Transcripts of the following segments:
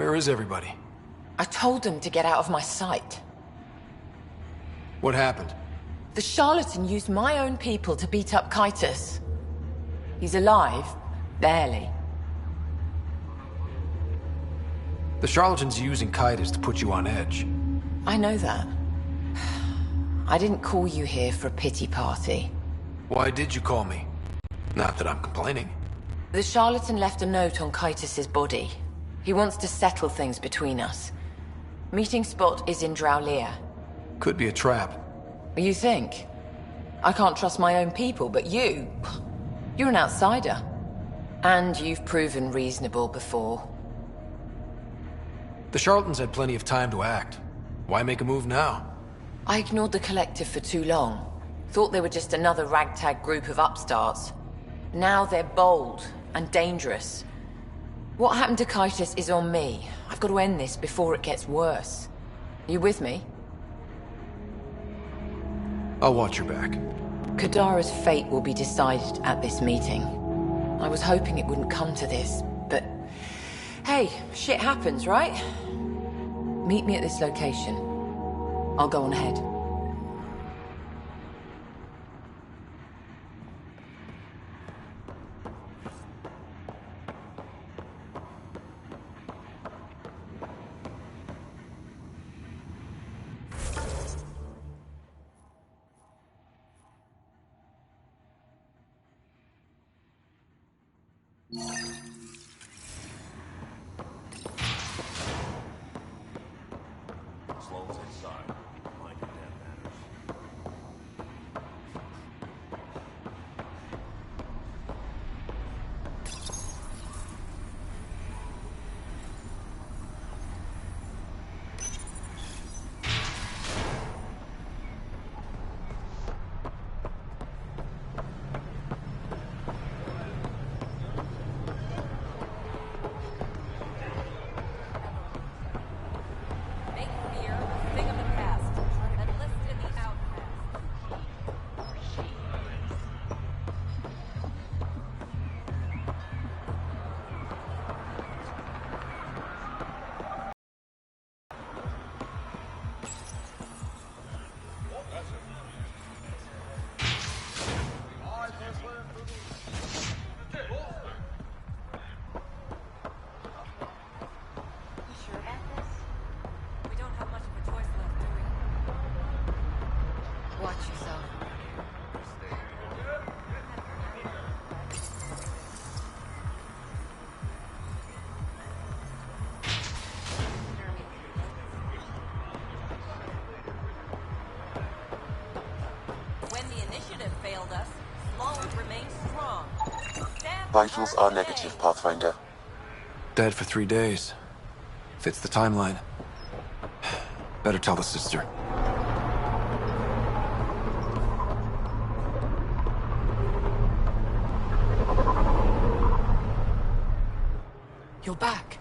Where is everybody? I told them to get out of my sight. What happened? The charlatan used my own people to beat up Kitus. He's alive, barely. The charlatan's using Kitus to put you on edge. I know that. I didn't call you here for a pity party. Why did you call me? Not that I'm complaining. The charlatan left a note on Kitus's body. He wants to settle things between us. Meeting spot is in Drowlear. Could be a trap. You think? I can't trust my own people, but you're an outsider. And you've proven reasonable before. The charlatans had plenty of time to act. Why make a move now? I ignored the collective for too long. Thought they were just another ragtag group of upstarts. Now they're bold and dangerous. What happened to Kitus is on me. I've got to end this before it gets worse. You with me? I'll watch your back. Kadara's fate will be decided at this meeting. I was hoping it wouldn't come to this, but... Hey, shit happens, right? Meet me at this location. I'll go on ahead. Vitals are negative, Pathfinder. Dead for 3 days. Fits the timeline. Better tell the sister. You're back.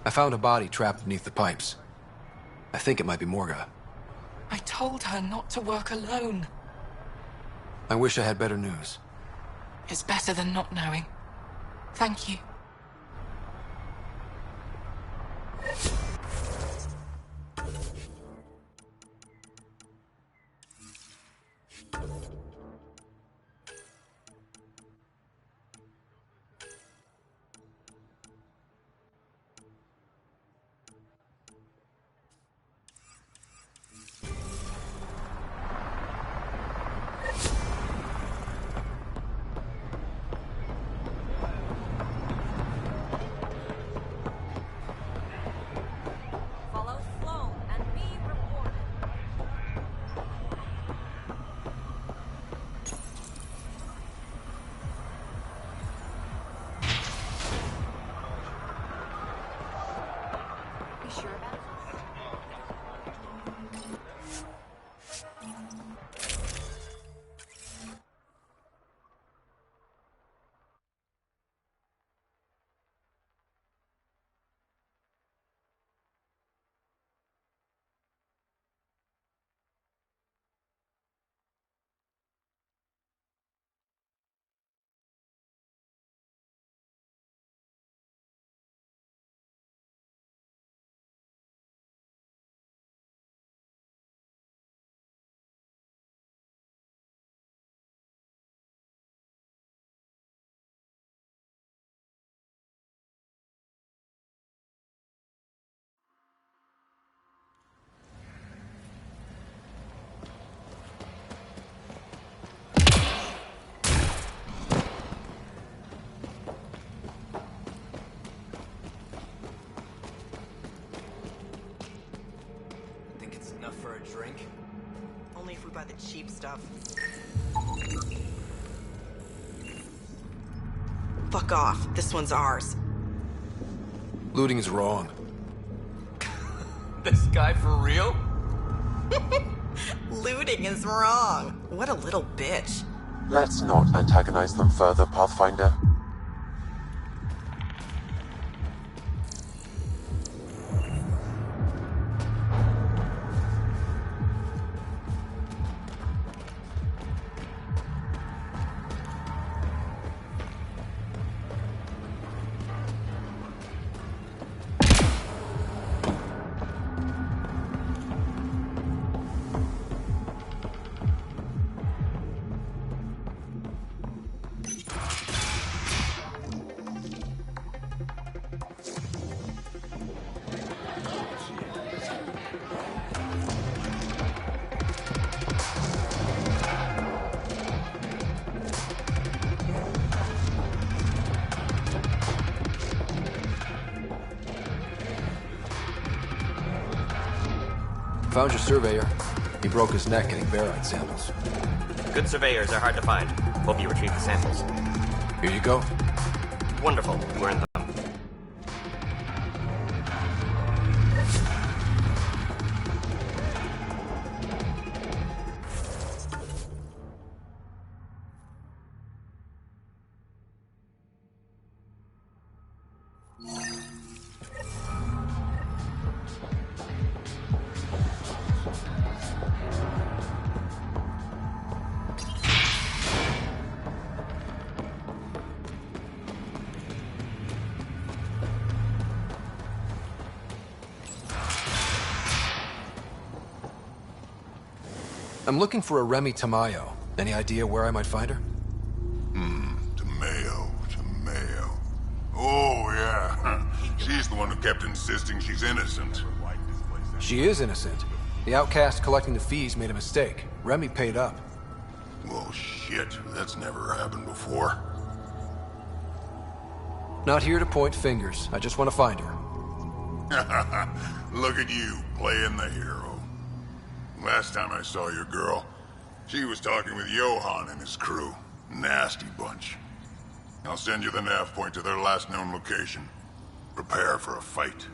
I found a body trapped beneath the pipes. I think it might be Morga. I told her not to work alone. I wish I had better news. It's better than not knowing. Thank you. enough for a drink. Only if we buy the cheap stuff. Fuck off. This one's ours. Looting is wrong. This guy for real? Looting is wrong. What a little bitch. Let's not antagonize them further, Pathfinder. Found your surveyor. He broke his neck getting barite samples. Good surveyors are hard to find. Hope you retrieve the samples. Here you go. Wonderful. You earned them. I'm looking for a Remy Tamayo. Any idea where I might find her? Tamayo. Oh, yeah. She's the one who kept insisting she's innocent. She is innocent. The outcast collecting the fees made a mistake. Remy paid up. Well, shit. That's never happened before. Not here to point fingers. I just want to find her. Look at you, playing the hero. Last time I saw your girl, she was talking with Johan and his crew. Nasty bunch. I'll send you the nav point to their last known location. Prepare for a fight.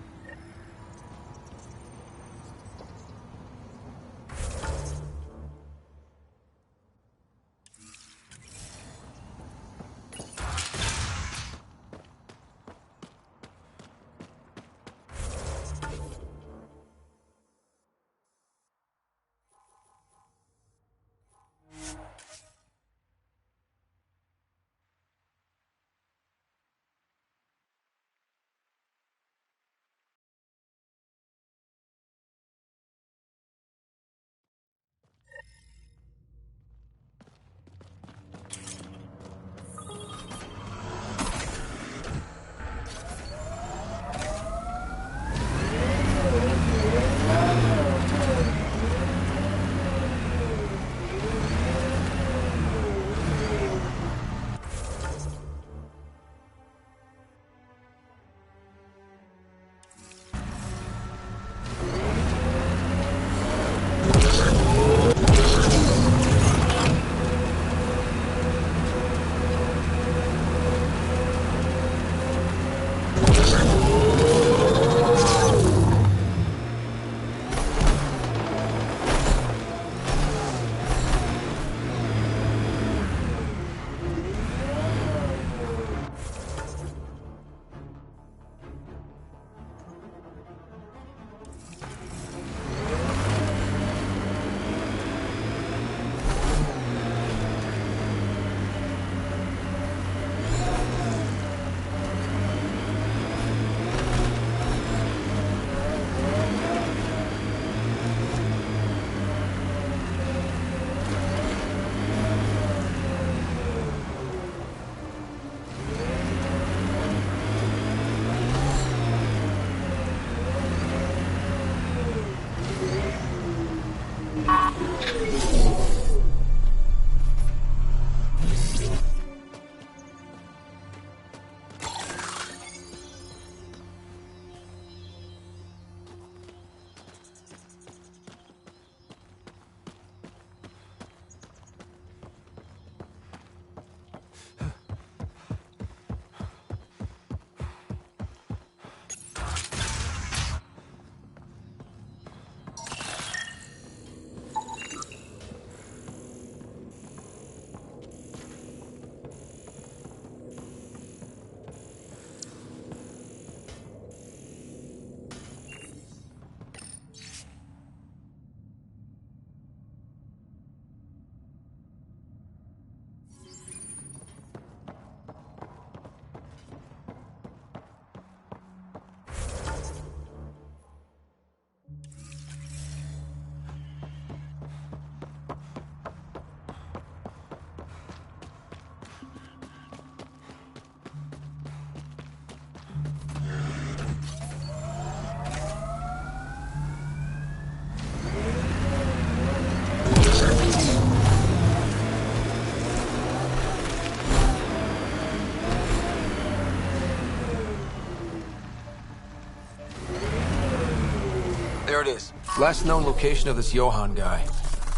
Last known location of this Johann guy.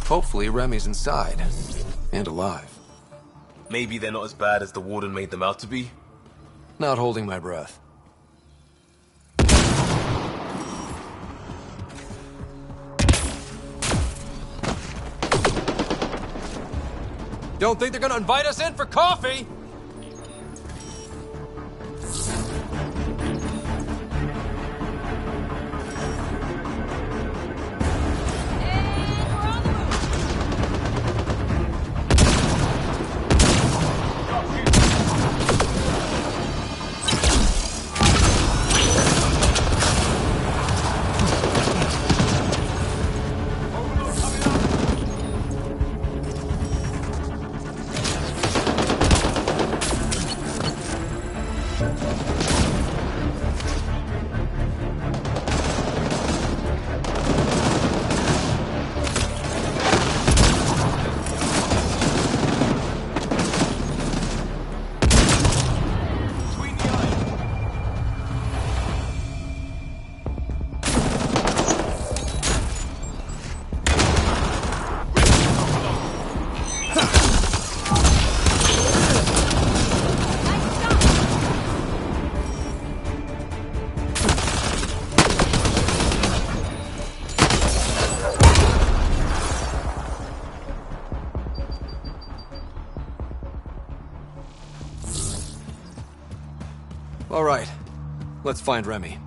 Hopefully Remy's inside. And alive. Maybe they're not as bad as the Warden made them out to be? Not holding my breath. Don't think they're gonna invite us in for coffee? All right, let's find Remy.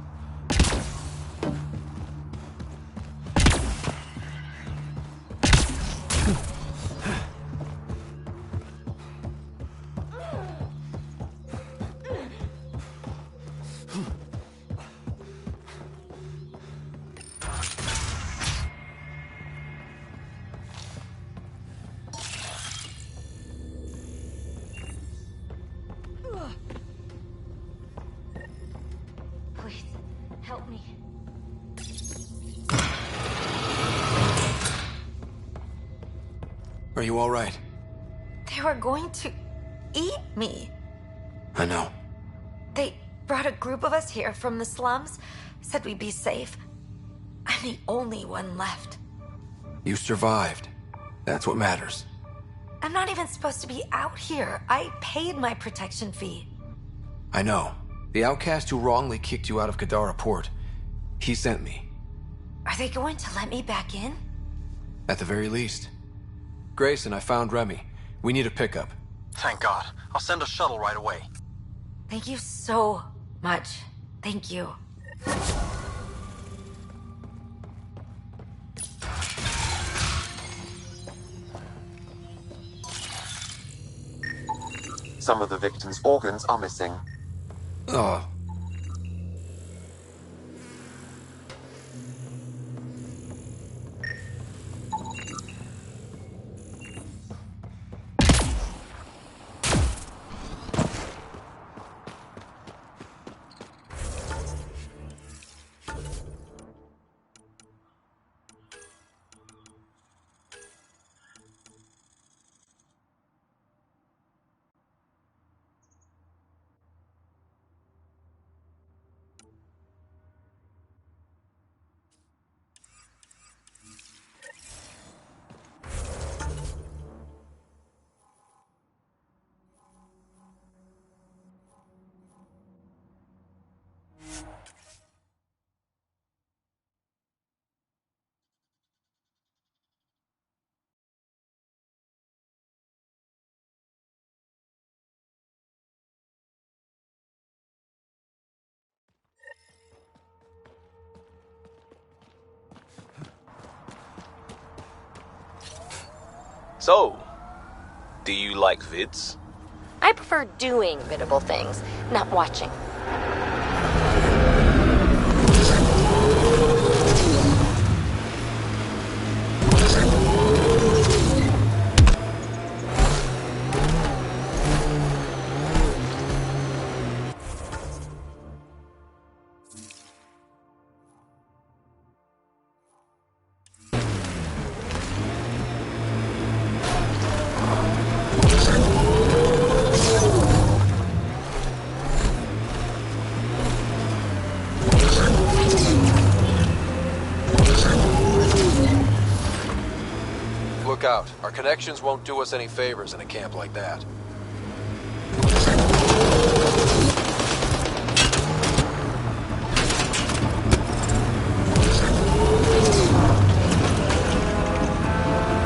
Please, help me. Are you all right? They were going to eat me. I know. They brought a group of us here from the slums, said we'd be safe. I'm the only one left. You survived. That's what matters. I'm not even supposed to be out here. I paid my protection fee. I know. The outcast who wrongly kicked you out of Kadara Port. He sent me. Are they going to let me back in? At the very least. Grayson, I found Remy. We need a pickup. Thank God. I'll send a shuttle right away. Thank you so much. Thank you. Some of the victim's organs are missing. Oh. So, do you like vids? I prefer doing biddable things, not watching. Look out. Our connections won't do us any favors in a camp like that.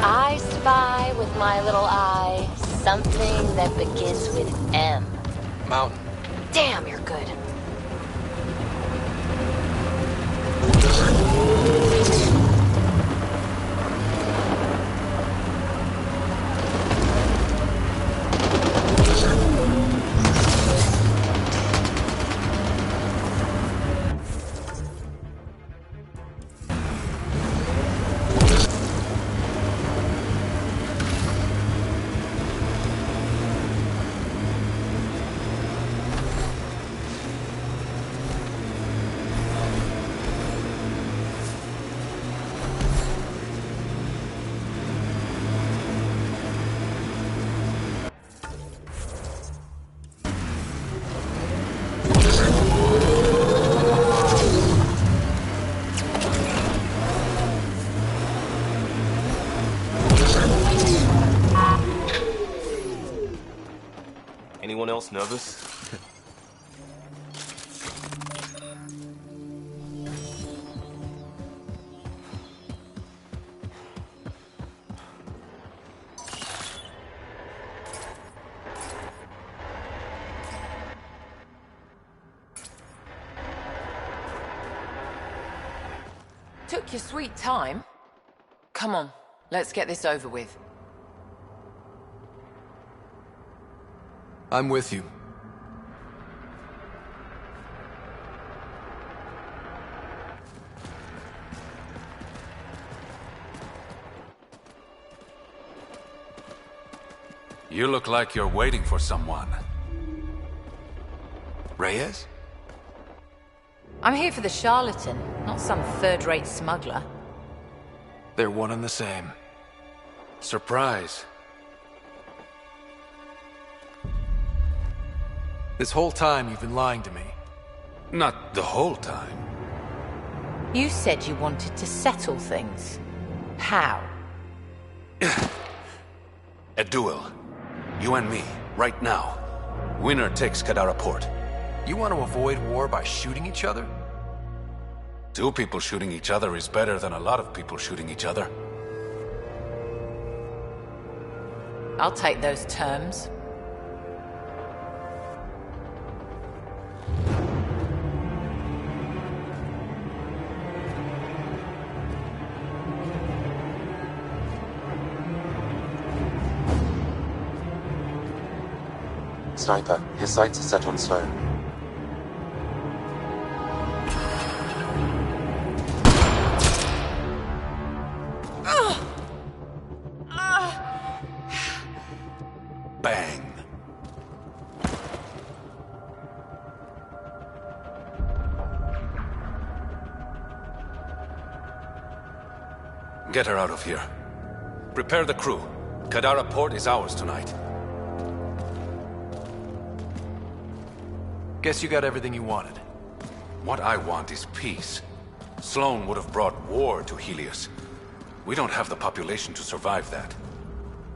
I spy with my little eye something that begins with M. Mountain. Damn, you're good. Anyone else nervous? Took your sweet time. Come on, let's get this over with. I'm with you. You look like you're waiting for someone. Reyes? I'm here for the charlatan, not some third-rate smuggler. They're one and the same. Surprise. This whole time you've been lying to me. Not the whole time. You said you wanted to settle things. How? A duel. You and me, right now. Winner takes Kadara Port. You want to avoid war by shooting each other? Two people shooting each other is better than a lot of people shooting each other. I'll take those terms. Sniper, his sights are set on Sloan. Bang. Get her out of here. Prepare the crew. Kadara Port is ours tonight. Guess you got everything you wanted. What I want is peace. Sloan would have brought war to Helios. We don't have the population to survive that.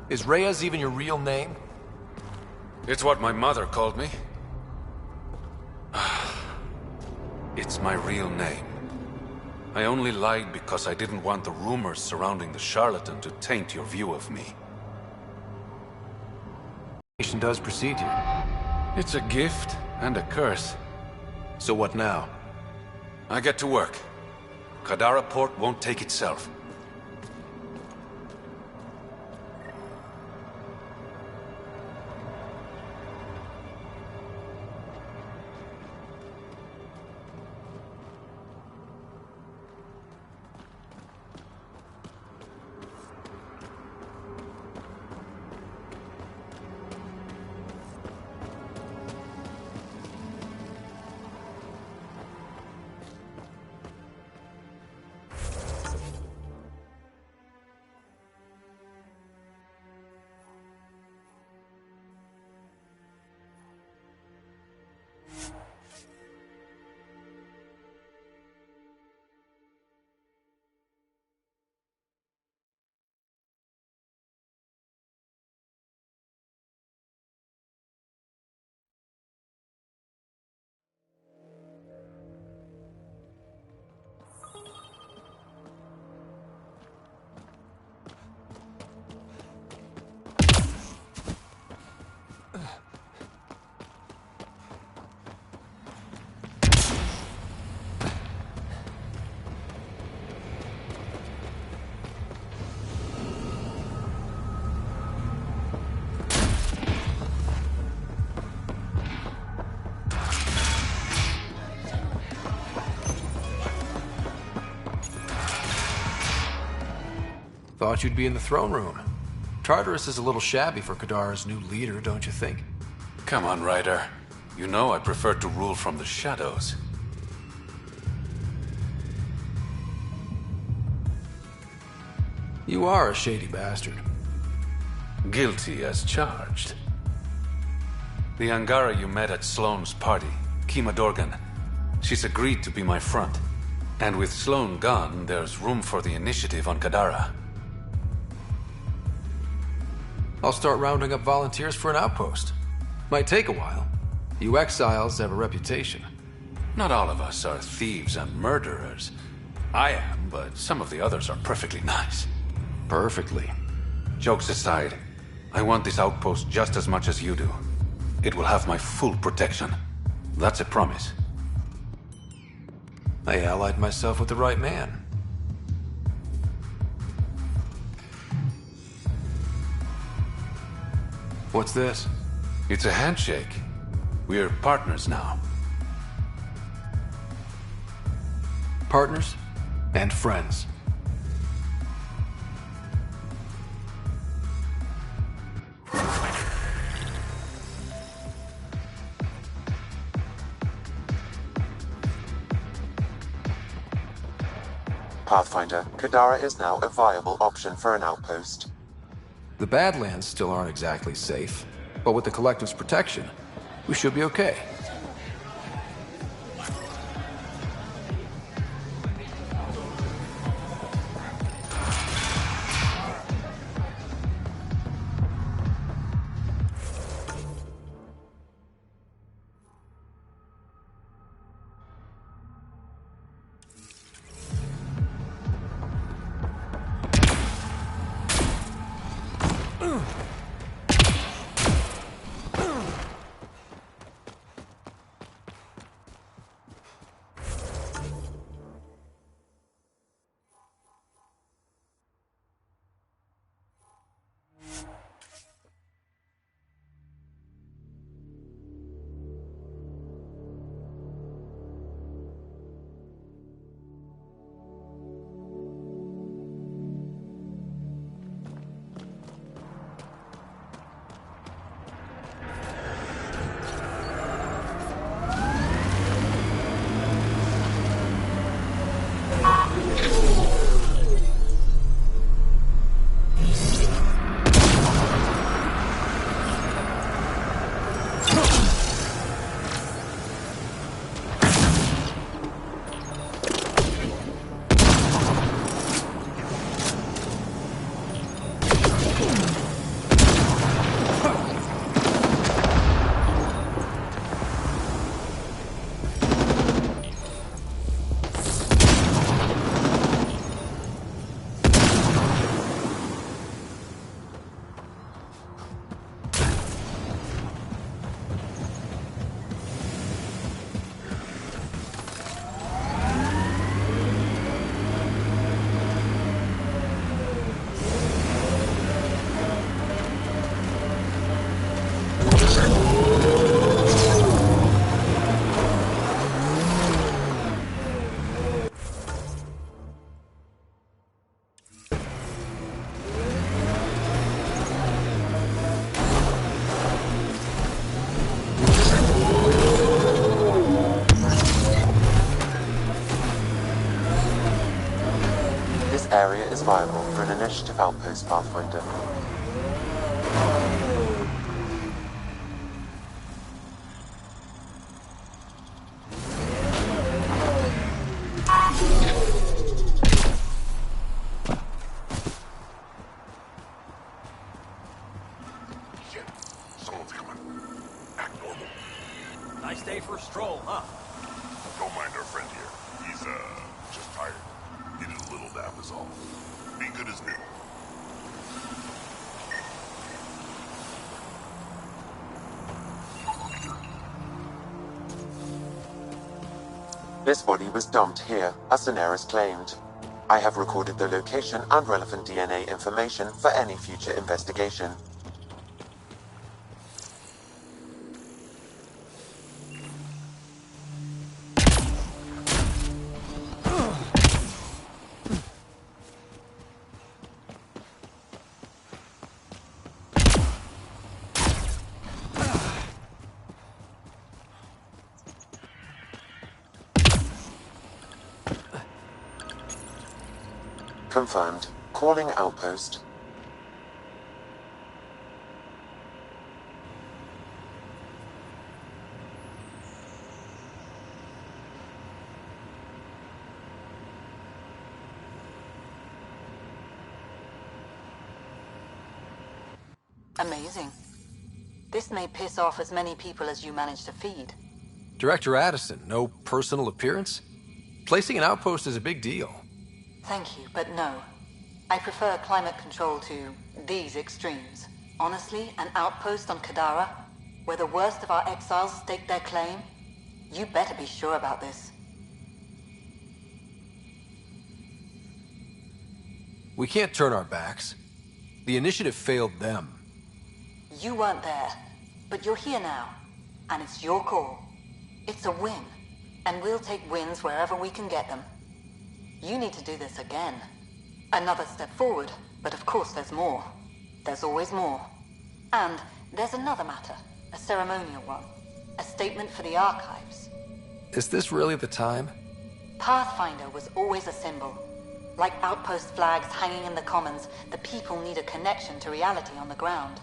Is Reyes even your real name? It's what my mother called me. It's my real name. I only lied because I didn't want the rumors surrounding the charlatan to taint your view of me. Nation does precede you. It's a gift and a curse. So what now? I get to work. Kadara Port won't take itself. Thought you'd be in the throne room. Tartarus is a little shabby for Kadara's new leader, don't you think? Come on, Ryder. You know I prefer to rule from the shadows. You are a shady bastard. Guilty as charged. The Angara you met at Sloane's party, Kima Dorgan, she's agreed to be my front. And with Sloane gone, there's room for the initiative on Kadara. I'll start rounding up volunteers for an outpost. Might take a while. You exiles have a reputation. Not all of us are thieves and murderers. I am, but some of the others are perfectly nice. Perfectly. Jokes aside, I want this outpost just as much as you do. It will have my full protection. That's a promise. I allied myself with the right man. What's this? It's a handshake. We're partners now. Partners and friends. Pathfinder, Kadara is now a viable option for an outpost. The Badlands still aren't exactly safe, but with the Collective's protection, we should be okay. Area is viable for an initiative outpost, Pathfinder. Shit, someone's coming. Act normal. Nice day for a stroll, huh? Don't mind our friend here. He's, just tired. Needed a little nap is all. Be good as new. This body was dumped here, as Daenerys claimed. I have recorded the location and relevant DNA information for any future investigation. Confirmed. Calling outpost. Amazing. This may piss off as many people as you manage to feed. Director Addison, no personal appearance? Placing an outpost is a big deal. Thank you, but no. I prefer climate control to these extremes. Honestly, an outpost on Kadara, where the worst of our exiles stake their claim, you better be sure about this. We can't turn our backs. The initiative failed them. You weren't there, but you're here now, and it's your call. It's a win, and we'll take wins wherever we can get them. You need to do this again. Another step forward, but of course there's more. There's always more. And there's another matter, a ceremonial one. A statement for the archives. Is this really the time? Pathfinder was always a symbol. Like outpost flags hanging in the commons, the people need a connection to reality on the ground.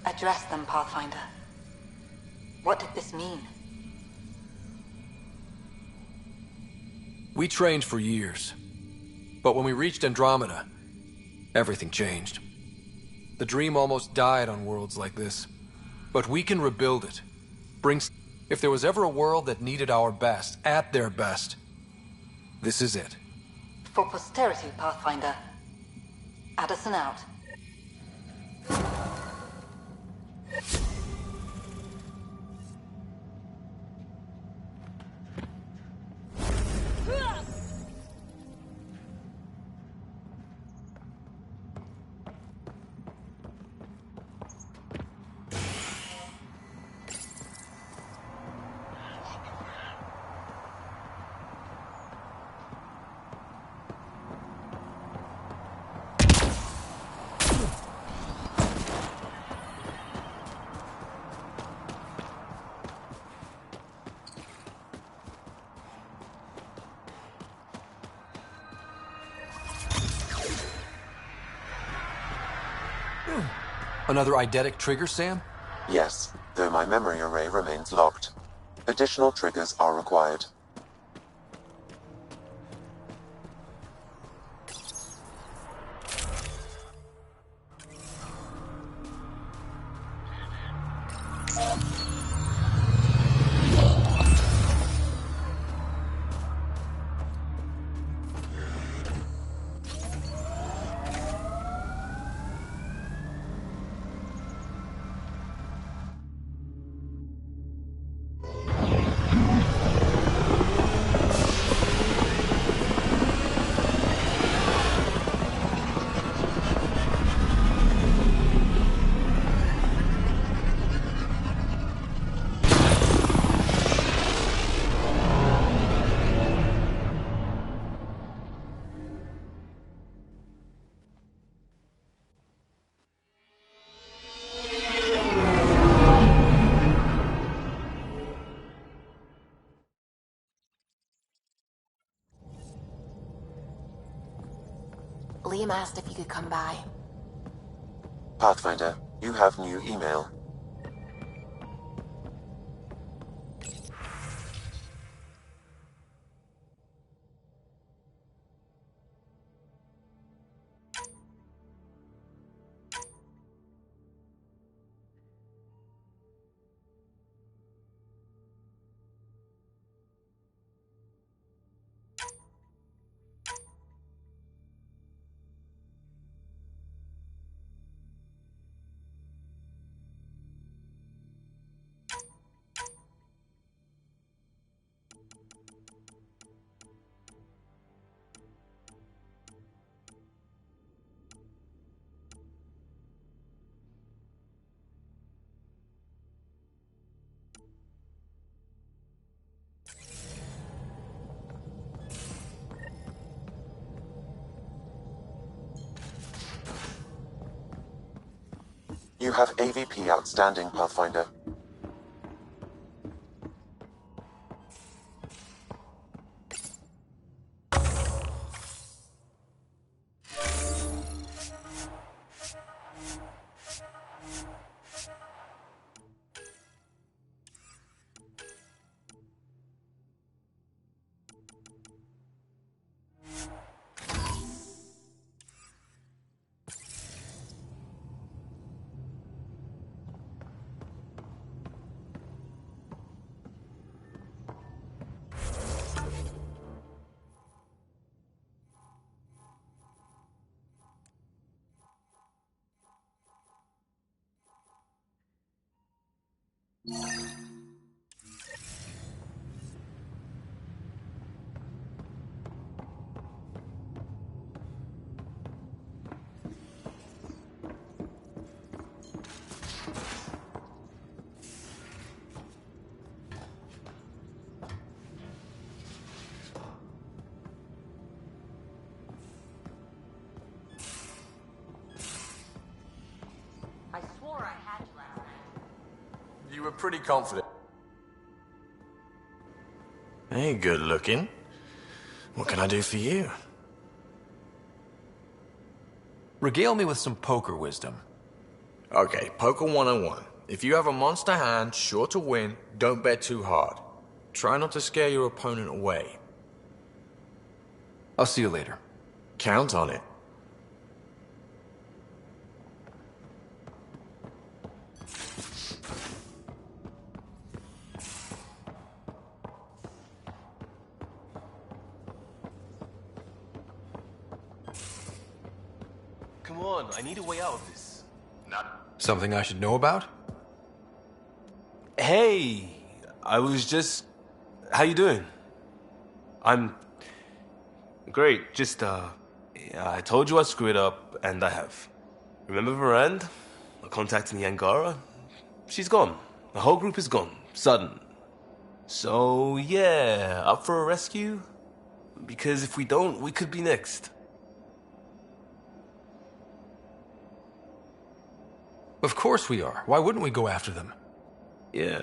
Address them, Pathfinder. What did this mean? We trained for years. But when we reached Andromeda, everything changed. The dream almost died on worlds like this. But we can rebuild it. If there was ever a world that needed our best, at their best, this is it. For posterity, Pathfinder. Addison out. Another eidetic trigger, Sam? Yes, though my memory array remains locked. Additional triggers are required. Liam asked if you could come by. Pathfinder, you have new email. You have AVP outstanding, Pathfinder. were pretty confident. Hey, good looking. What can I do for you? Regale me with some poker wisdom. Okay, poker 101. If you have a monster hand, sure to win, don't bet too hard. Try not to scare your opponent away. I'll see you later. Count on it. Come on, I need a way out of this. Something I should know about? Hey, I was just... How you doing? I'm... Great, just, yeah, I told you I screwed up, and I have. Remember Varand? I contacted the Angara? She's gone. The whole group is gone. Sudden. So, yeah, up for a rescue? Because if we don't, we could be next. Of course we are. Why wouldn't we go after them? Yeah,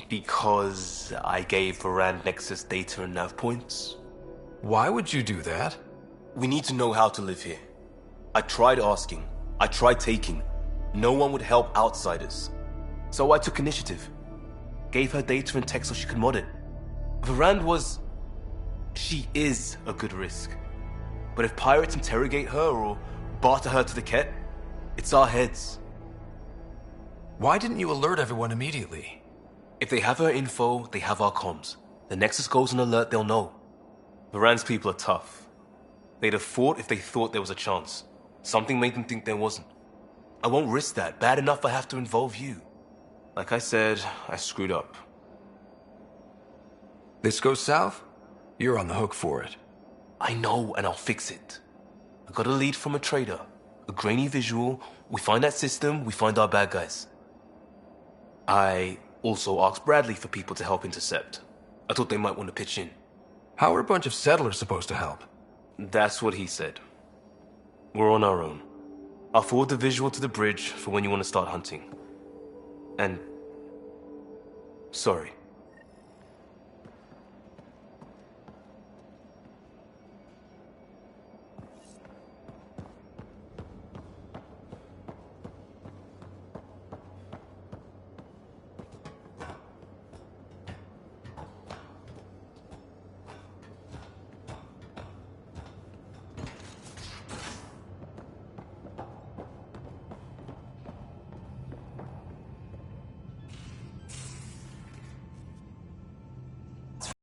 because I gave Varand Nexus data and nav points. Why would you do that? We need to know how to live here. I tried asking. I tried taking. No one would help outsiders. So I took initiative. Gave her data and tech so she could mod it. Varand was... She is a good risk. But if pirates interrogate her or barter her to the Ket, it's our heads. Why didn't you alert everyone immediately? If they have her info, they have our comms. The Nexus goes on alert, they'll know. Varand's people are tough. They'd have fought if they thought there was a chance. Something made them think there wasn't. I won't risk that. Bad enough I have to involve you. Like I said, I screwed up. This goes south? You're on the hook for it. I know, and I'll fix it. I got a lead from a trader. A grainy visual. We find that system, we find our bad guys. I also asked Bradley for people to help intercept. I thought they might want to pitch in. How are a bunch of settlers supposed to help? That's what he said. We're on our own. I'll forward the visual to the bridge for when you want to start hunting. And... sorry.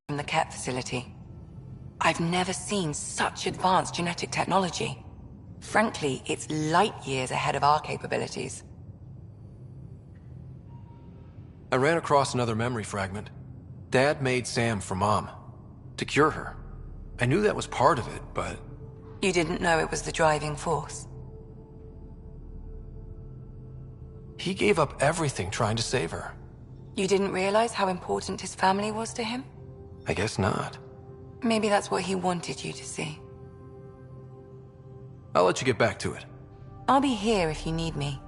From the Ket facility. I've never seen such advanced genetic technology. Frankly, it's light years ahead of our capabilities. I ran across another memory fragment. Dad made Sam for Mom. To cure her. I knew that was part of it, but... You didn't know it was the driving force? He gave up everything trying to save her. You didn't realize how important his family was to him? I guess not. Maybe that's what he wanted you to see. I'll let you get back to it. I'll be here if you need me.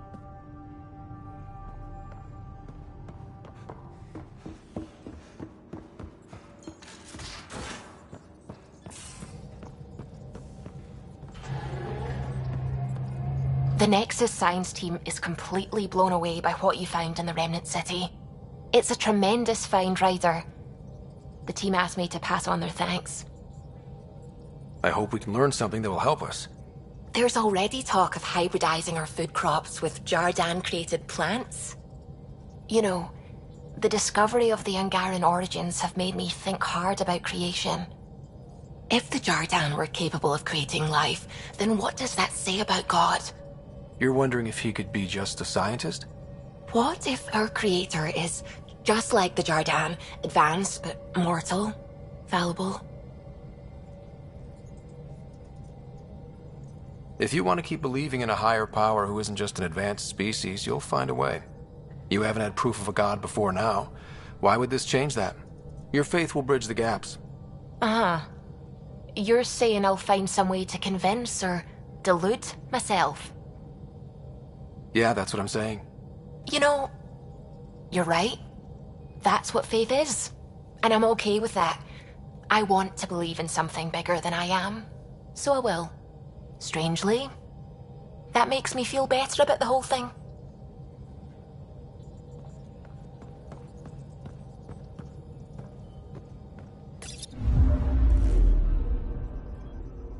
The Nexus science team is completely blown away by what you found in the Remnant City. It's a tremendous find, Ryder. The team asked me to pass on their thanks. I hope we can learn something that will help us. There's already talk of hybridizing our food crops with Jardan-created plants. You know, the discovery of the Angaran origins have made me think hard about creation. If the Jardan were capable of creating life, then what does that say about God? You're wondering if he could be just a scientist? What if our creator is just like the Jardan, advanced but mortal, fallible? If you want to keep believing in a higher power who isn't just an advanced species, you'll find a way. You haven't had proof of a god before now. Why would this change that? Your faith will bridge the gaps. Uh-huh. You're saying I'll find some way to convince or delude myself? Yeah, that's what I'm saying. You know, You're right. That's what faith is. And I'm okay with that. I want to believe in something bigger than I am. So I will. Strangely, that makes me feel better about the whole thing.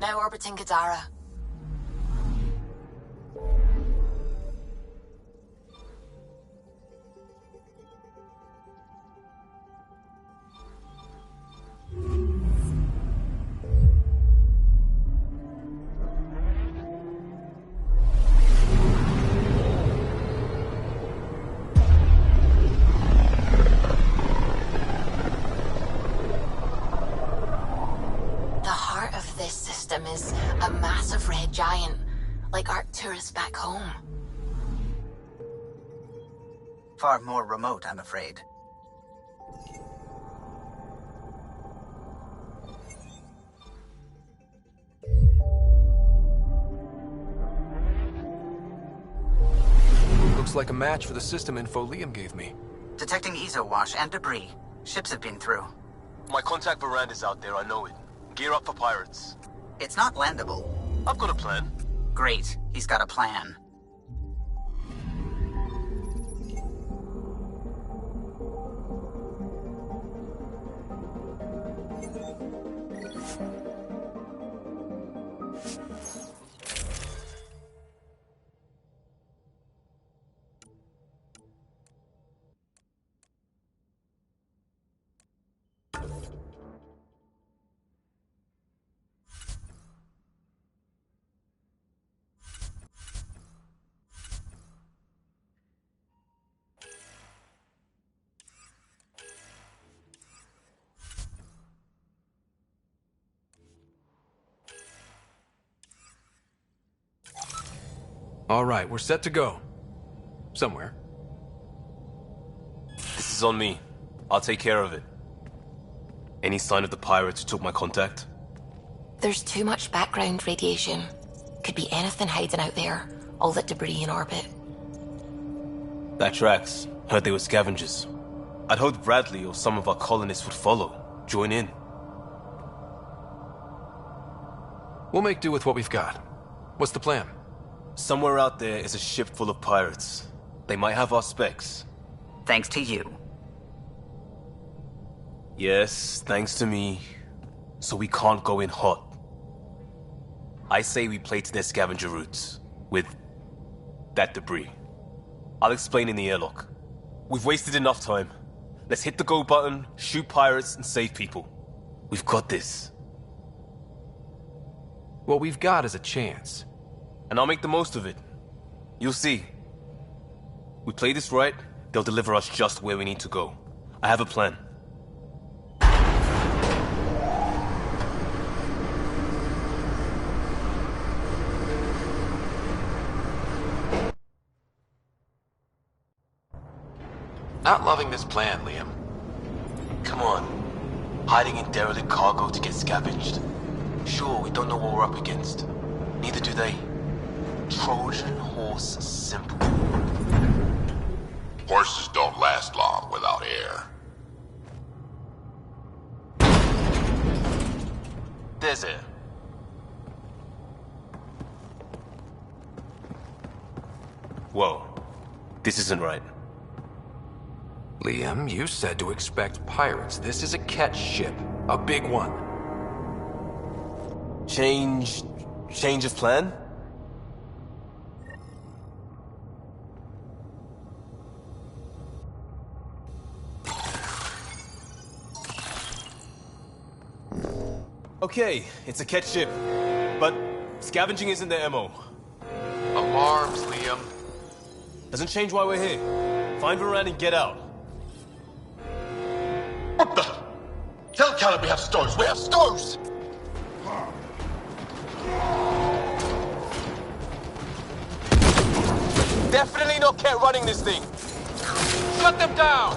Now orbiting Gadara. Is a massive red giant, like Arcturus back home. Far more remote, I'm afraid. Looks like a match for the system info Liam gave me. Detecting ezo wash and debris. Ships have been through. My contact Veranda's out there, I know it. Gear up for pirates. It's not landable. I've got a plan. Great. He's got a plan. All right, we're set to go. Somewhere. This is on me. I'll take care of it. Any sign of the pirates who took my contact? There's too much background radiation. Could be anything hiding out there. All that debris in orbit. That tracks. Heard they were scavengers. I'd hoped Bradley or some of our colonists would follow. Join in. We'll make do with what we've got. What's the plan? Somewhere out there is a ship full of pirates. They might have our specs. Thanks to you. Yes, thanks to me. So we can't go in hot. I say we play to their scavenger routes. With that debris. I'll explain in the airlock. We've wasted enough time. Let's hit the go button, shoot pirates, and save people. We've got this. What we've got is a chance. And I'll make the most of it. You'll see. We play this right, they'll deliver us just where we need to go. I have a plan. Not loving this plan, Liam. Come on. Hiding in derelict cargo to get scavenged. Sure, we don't know what we're up against. Neither do they. Trojan horse simple. Horses don't last long without air. There's air. Whoa. This isn't right. Liam, you said to expect pirates. This is a catch ship. A big one. Change of plan? Okay, it's a catch ship. But scavenging isn't their MO. Alarms, Liam. Doesn't change why we're here. Find Varan and get out. What the? Tell Caleb we have stores. We have stores! Definitely not Cat running this thing. Shut them down!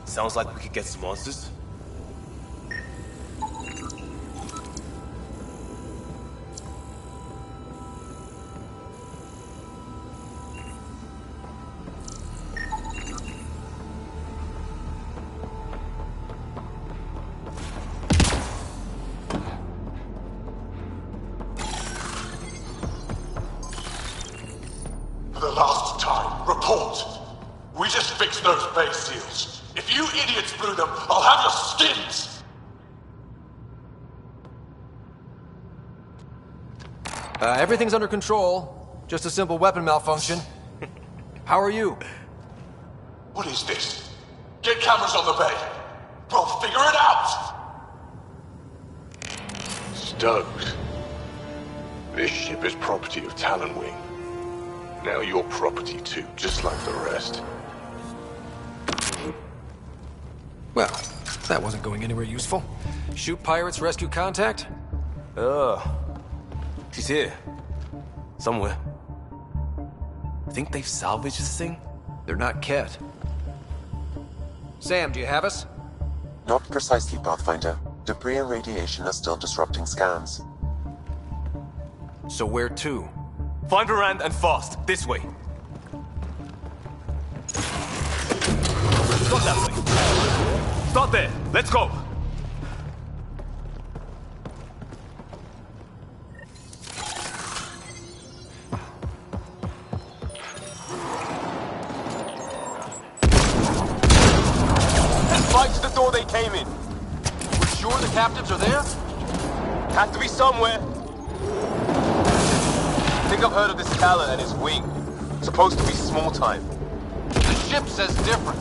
Sounds like we could get some answers. For the last time, report. We just fixed those base seals. If you idiots blew them, I'll have your skins! Everything's under control. Just a simple weapon malfunction. How are you? What is this? Get cameras on the bay. We'll figure it out! Stoked. This ship is property of Talonwing. Now you're property too, just like the rest. Well, that wasn't going anywhere useful. Shoot pirates, rescue contact? She's here. Somewhere. Think they've salvaged this thing? They're not Ket. Sam, do you have us? Not precisely, Pathfinder. Debris and radiation are still disrupting scans. So where to? Find Varand and fast. This way. Not that way. Start there. Let's go. Right to the door they came in. We're sure the captives are there? Have to be somewhere. I think I've heard of this Talon and his wing. Supposed to be small time. The ship says different.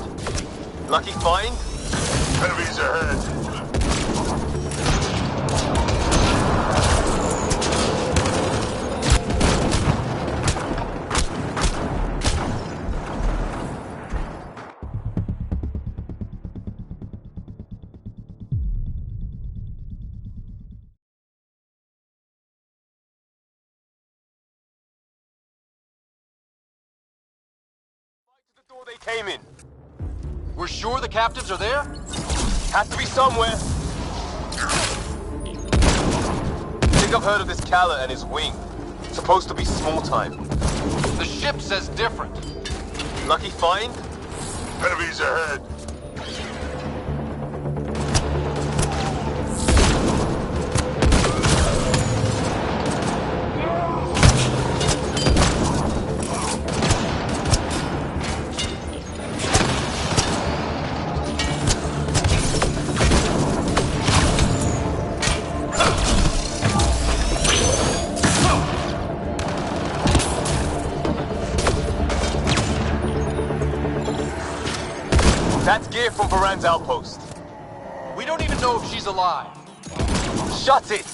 Lucky find? Heavies ahead. The door they came in. We're sure the captives are there? Have to be somewhere. I think I've heard of this Talon and his wing. Supposed to be small time. The ship says different. Lucky find? Heavies ahead. That's gear from Varand's outpost. We don't even know if she's alive. Shut it!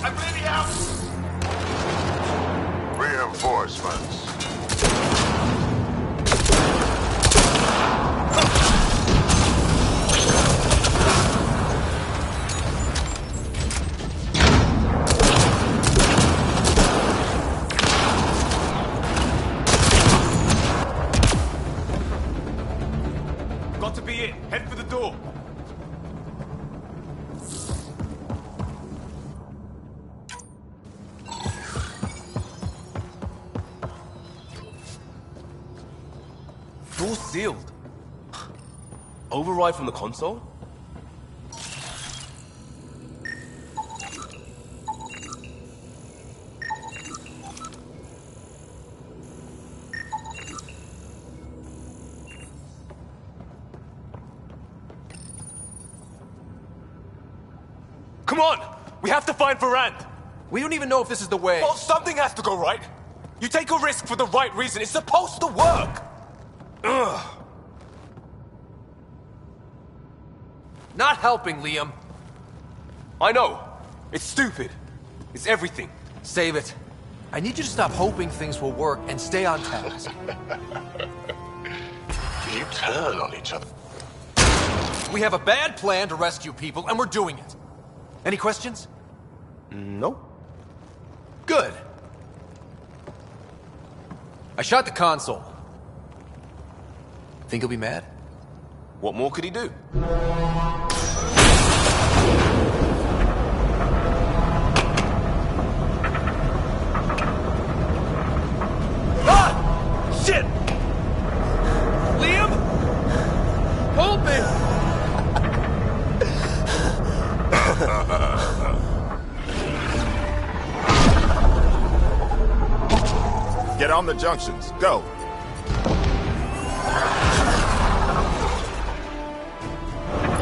I'm ready out! Reinforcements. Got to be it. Head for the door. Door sealed. Override from the console? Come on! We have to find Varand! We don't even know if this is the way. Well, something has to go right. You take a risk for the right reason. It's supposed to work! Ugh. Not helping, Liam. I know. It's stupid. It's everything. Save it. I need you to stop hoping things will work and stay on task. You turn on each other. We have a bad plan to rescue people, and we're doing it. Any questions? Nope. Good. I shot the console. Think he'll be mad? What more could he do? Ah! Shit! Liam? Hold me! Get on the junctions. Go.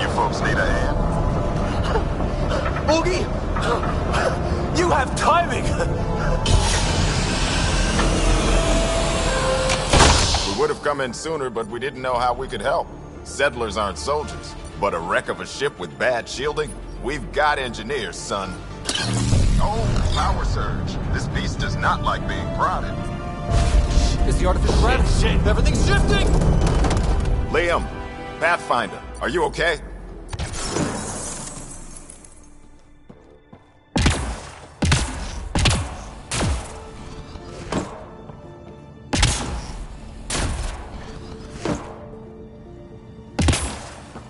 You folks need a hand? Oogie! You have timing! We would have come in sooner, but we didn't know how we could help. Settlers aren't soldiers, but a wreck of a ship with bad shielding? We've got engineers, son. Oh, power surge. This beast does not like being prodded. It's the artificial gravity. Shit. Everything's shifting! Liam, Pathfinder, are you okay?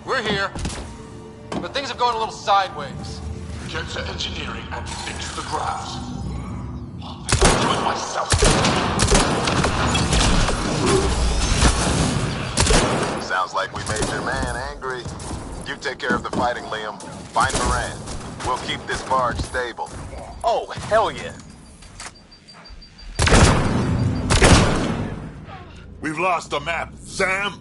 We're here, but things have gone a little sideways. Get to engineering and fix the graphs. I'll do it myself. Sounds like we made your man angry. You take care of the fighting, Liam. Find Moran. We'll keep this barge stable. Oh, hell yeah. We've lost the map. Sam?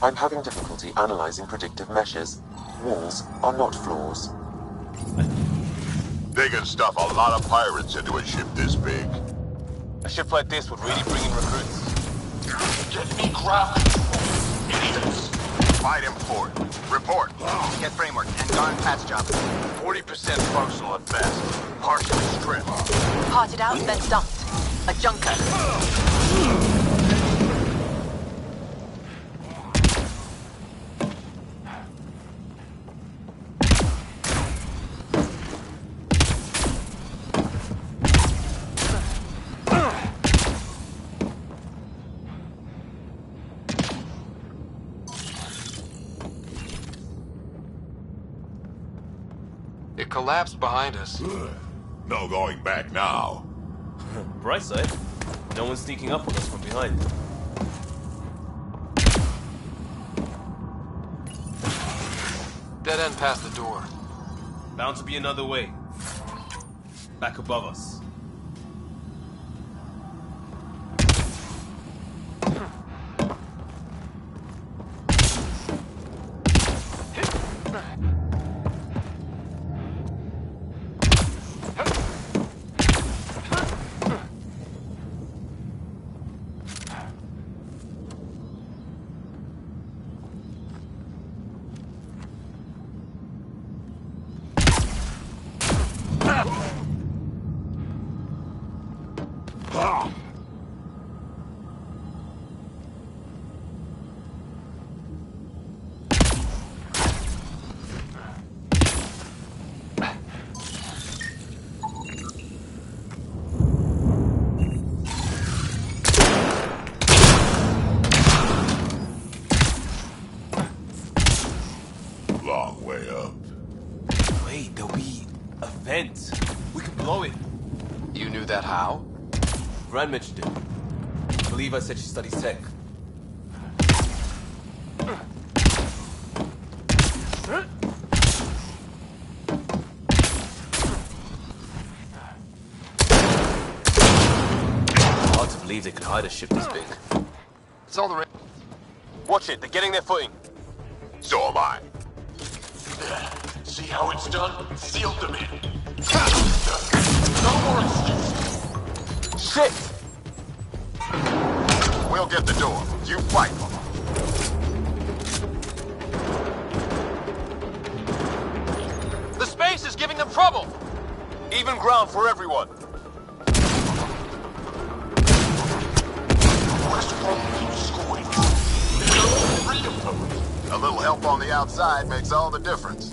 I'm having difficulty analyzing predictive meshes. Walls are not floors. They can stuff a lot of pirates into a ship this big. A ship like this would really bring in recruits. Get me ground control, idiots. Fight him for it. Report. Get framework and guard patch job. 40% functional at best. Partially stripped. Parted out, then dumped. A junker. It collapsed behind us. No going back now. Bright side, no one's sneaking up on us from behind. Dead end past the door. Bound to be another way. Back above us. Long way up. Wait, there'll be a vent. We can blow it. You knew that how? Rand mentioned it. I believe I said she studies tech. Hard to believe they could hide a ship this big. It's all the Watch it, they're getting their footing. So am I. See how it's done? Sealed them in. No more excuses. Shit! We'll get the door. You fight. The space is giving them trouble! Even ground for everyone. West won't keep scoring. There's only 3 of them. A little help on the outside makes all the difference.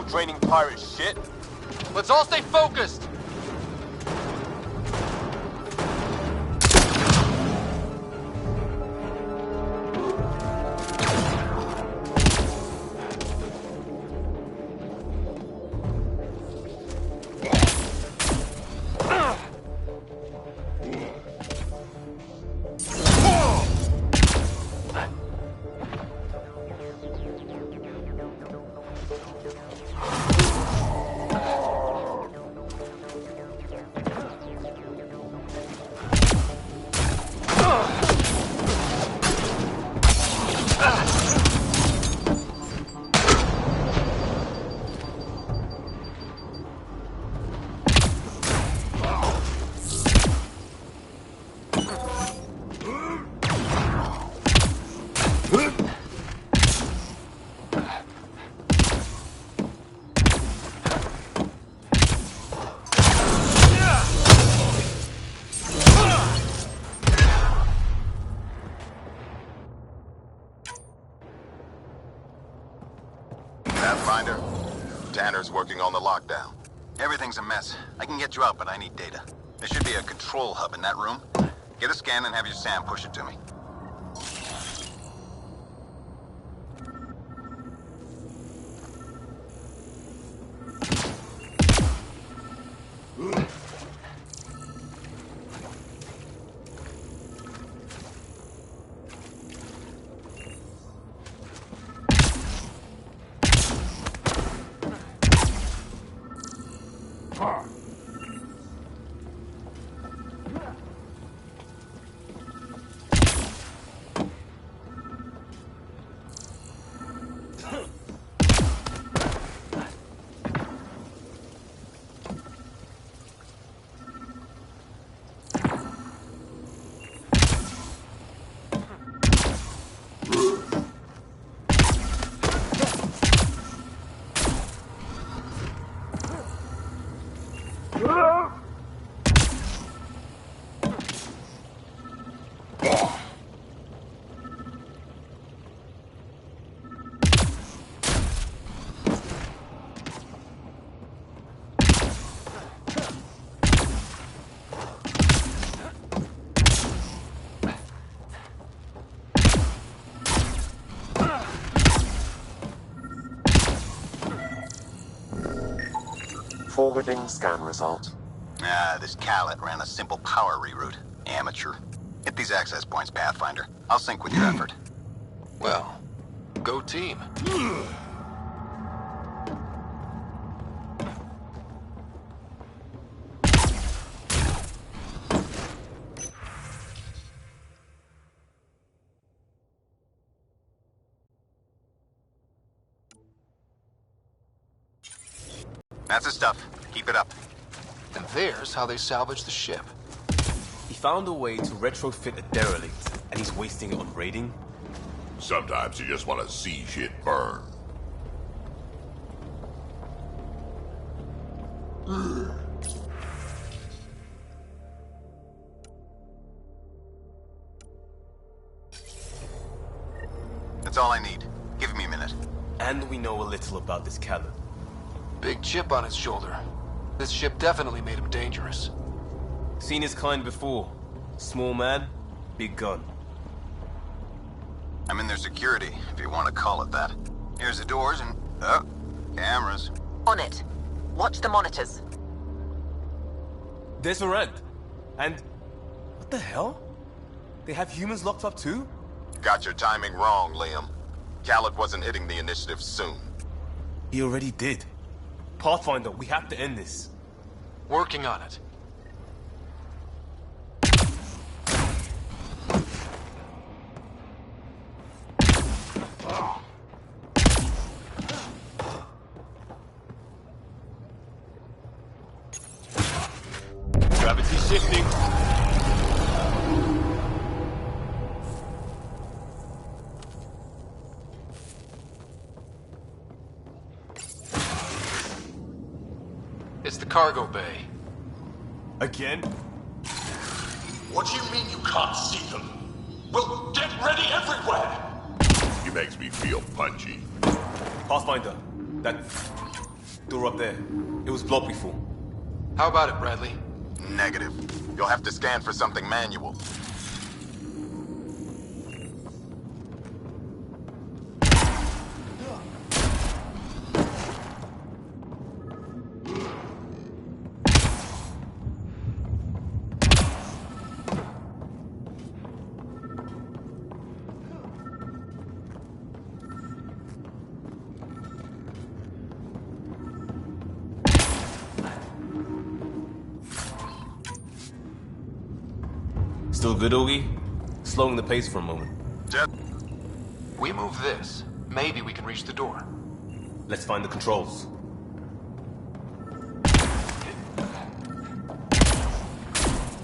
Draining pirate shit. Let's all stay focused! Pathfinder, Tanner's working on the lockdown. Everything's a mess. I can get you out, but I need data. There should be a control hub in that room. Get a scan and have your Sam push it to me. Forwarding scan result. This Callet ran a simple power reroute. Amateur. Hit these access points, Pathfinder. I'll sync with your effort. Well, go team. That's the stuff. Keep it up. And there's how they salvaged the ship. He found a way to retrofit a derelict, and he's wasting it on raiding? Sometimes you just want to see shit burn. That's all I need. Give me a minute. And we know a little about this Callet. Big chip on his shoulder. This ship definitely made him dangerous. Seen his kind before. Small man, big gun. I'm in their security, if you want to call it that. Here's the doors and... oh, cameras. On it. Watch the monitors. There's a rent. And... what the hell? They have humans locked up too? Got your timing wrong, Liam. Khaled wasn't hitting the initiative soon. He already did. Pathfinder, we have to end this. Working on it. Gravity shifting. It's the cargo bay. Again? What do you mean you can't see them? Well, get ready everywhere! He makes me feel punchy. Pathfinder, that door up there, it was blocked before. How about it, Bradley? Negative. You'll have to scan for something manual. Still good, Oogie? Slowing the pace for a moment. We move this. Maybe we can reach the door. Let's find the controls.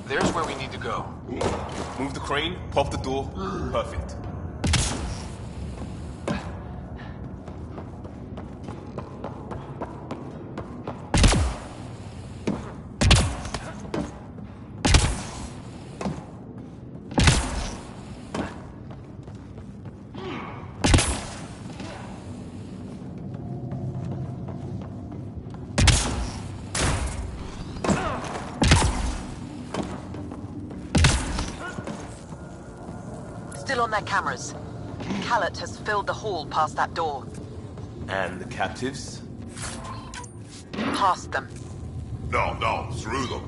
There's where we need to go. Move the crane, pop the door. Perfect. Still on their cameras. Callet has filled the hall past that door. And the captives? Past them. No, through them.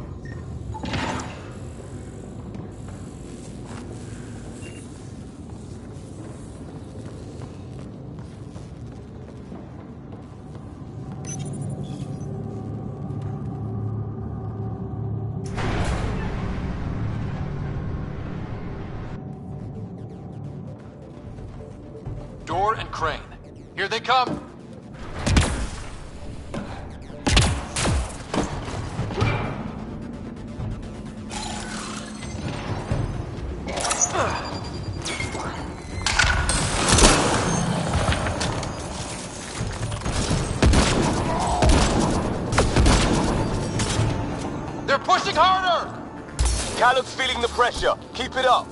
Door and crane. Here they come! They're pushing harder! Caleb's feeling the pressure. Keep it up.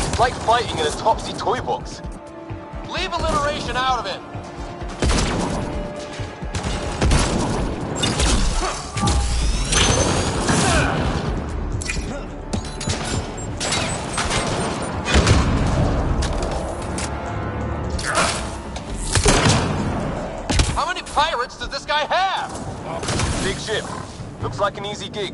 It's like fighting in a Topsy toy box. Leave alliteration out of it! How many pirates does this guy have? Big ship. Looks like an easy gig.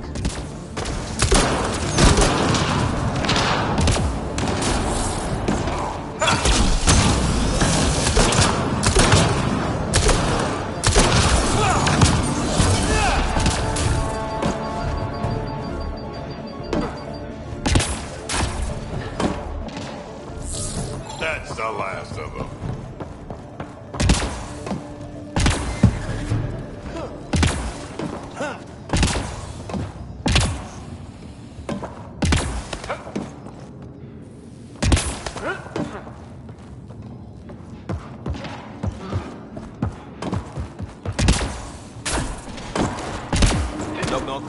That's the last of them. Knock knock.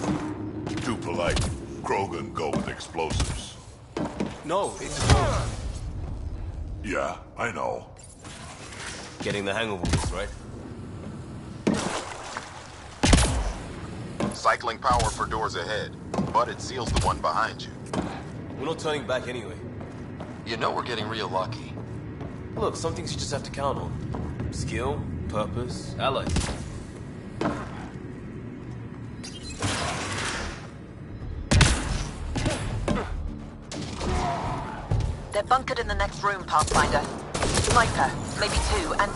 Too polite. Krogan go with explosives. No, it's Yeah, I know. getting the hang of all this, right? Cycling power for doors ahead, but it seals the one behind you. We're not turning back anyway. You know we're getting real lucky. Look, some things you just have to count on. Skill, purpose, allies. They're bunkered in the next room, Pathfinder. Sniper, maybe two, and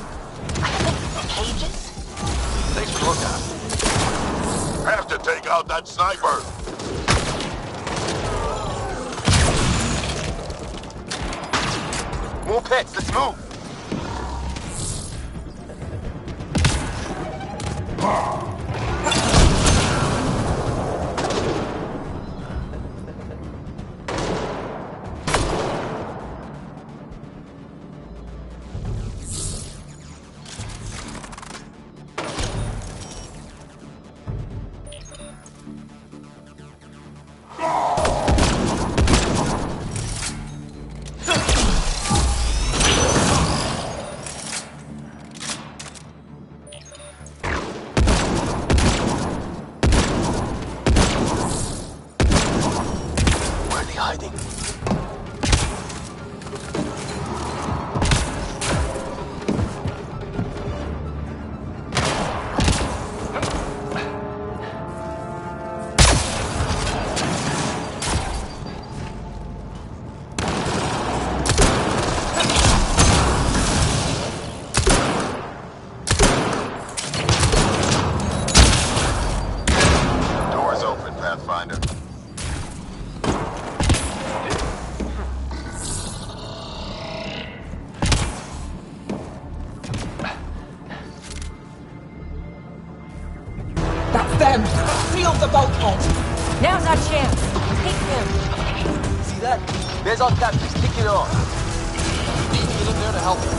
I think cages? Thanks for the lookout. Have to take out that sniper! More pets, let's move! them! Seal the bulkhead! Now's our chance! Take him! See that? There's our tactics. Kick it off. You need to get in there to help him.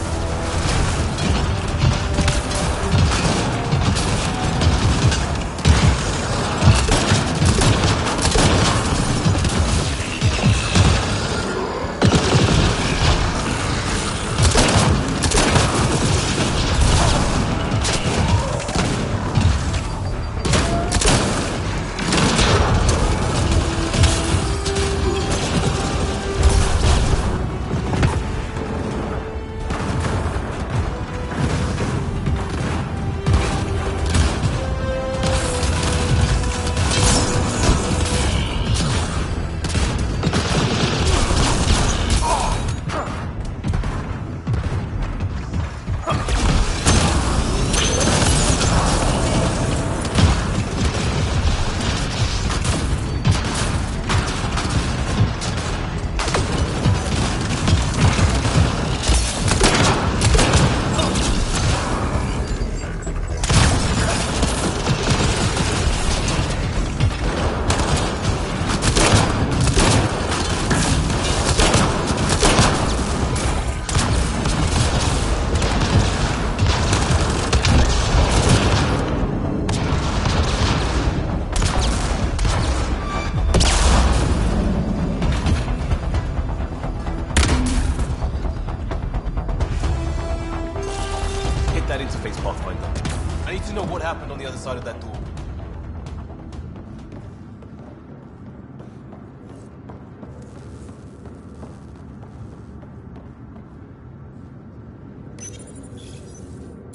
That interface, Pathfinder. I need to know what happened on the other side of that door.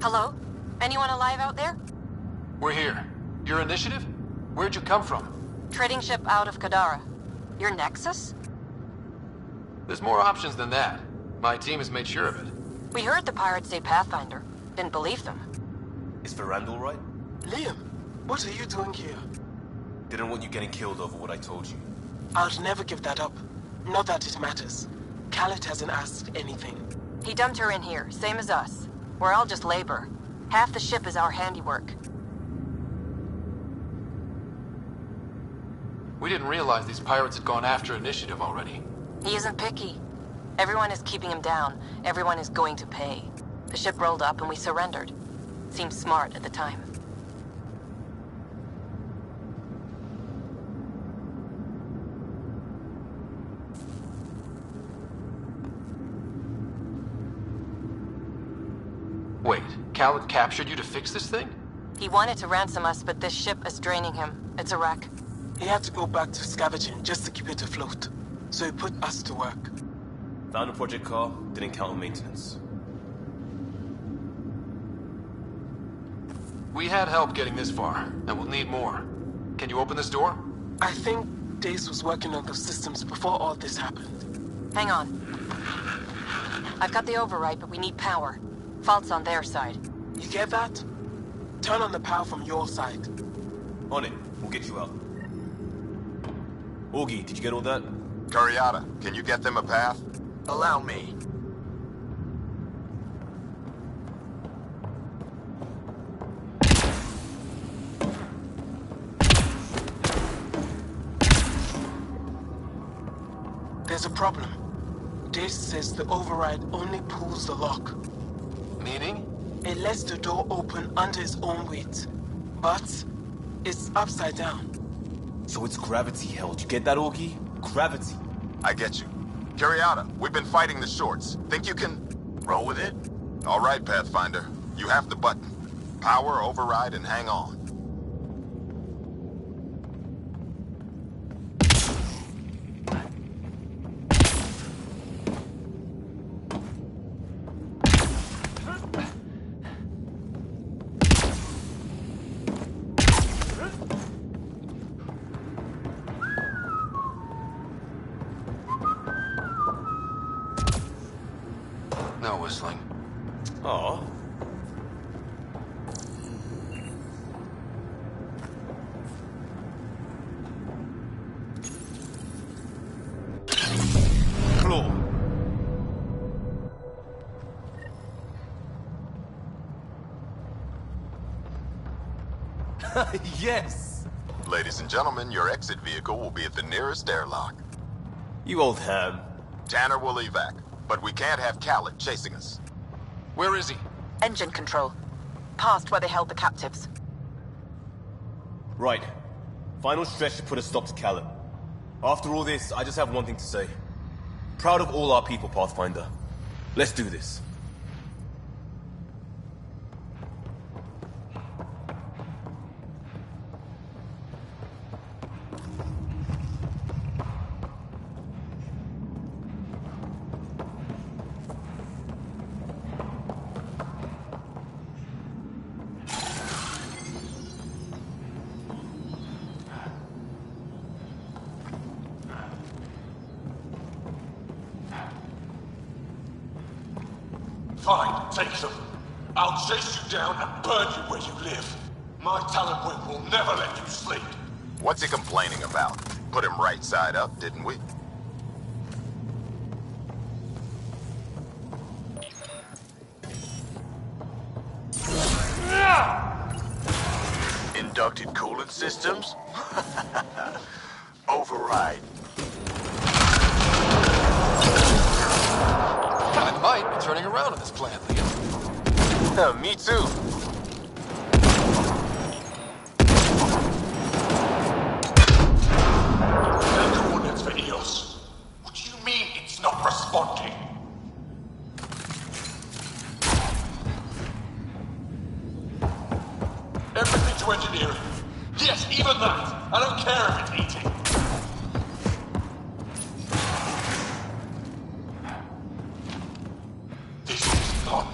Hello? Anyone alive out there? We're here. Your initiative? Where'd you come from? Trading ship out of Kadara. Your Nexus? There's more options than that. My team has made sure of it. We heard the pirates say Pathfinder. Didn't believe them. Is Verandal right? Liam, what are you doing here? Didn't want you getting killed over what I told you. I'll never give that up. Not that it matters. Khaled hasn't asked anything. He dumped her in here, same as us. We're all just labor. Half the ship is our handiwork. We didn't realize these pirates had gone after initiative already. He isn't picky. Everyone is keeping him down. Everyone is going to pay. The ship rolled up and we surrendered. Seemed smart at the time. Wait, Khaled captured you to fix this thing? He wanted to ransom us, but this ship is draining him. It's a wreck. He had to go back to scavenging just to keep it afloat. So he put us to work. Found a project car, didn't count on maintenance. We had help getting this far, and we'll need more. Can you open this door? I think Dace was working on those systems before all this happened. Hang on. I've got the override, but we need power. Fault's on their side. You get that? Turn on the power from your side. On it. We'll get you out. Augie, did you get all that? Curiata, can you get them a path? Allow me. There's a problem. Dace says the override only pulls the lock. Meaning? It lets the door open under its own weight. But it's upside down. So it's gravity held. You get that, Augie? Gravity. I get you. Curiata, we've been fighting the shorts. Think you can roll with it? All right, Pathfinder. You have the button. Power, override, and hang on. No whistling. Aw. Claw. Yes! Ladies and gentlemen, your exit vehicle will be at the nearest airlock. You old ham. Tanner will evac, but we can't have Khaled chasing us. Where is he? Engine control. Past where they held the captives. Right. Final stretch to put a stop to Callum. After all this, I just have one thing to say. Proud of all our people, Pathfinder. Let's do this. Fine, take them. I'll chase you down and burn you where you live. My Talon Wing will never let you sleep. What's he complaining about? Put him right side up, didn't we? Inducted coolant systems? Override. I might be turning around on this plan, Liam. Me too. No coordinates for EOS. What do you mean it's not responding? Everything to engineering. Yes, even that. I don't care if it's eating. This is not.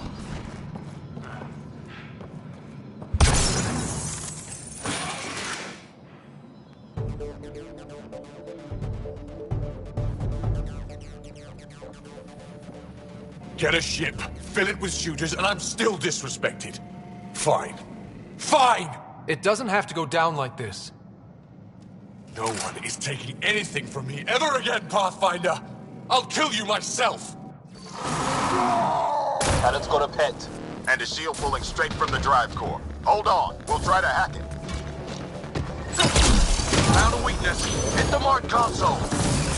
Get a ship, fill it with shooters, and I'm still disrespected. Fine. Fine! It doesn't have to go down like this. No one is taking anything from me ever again, Pathfinder! I'll kill you myself! Cannon's got a pet. And a shield pulling straight from the drive core. Hold on, we'll try to hack it. Found a weakness. Hit the mark console.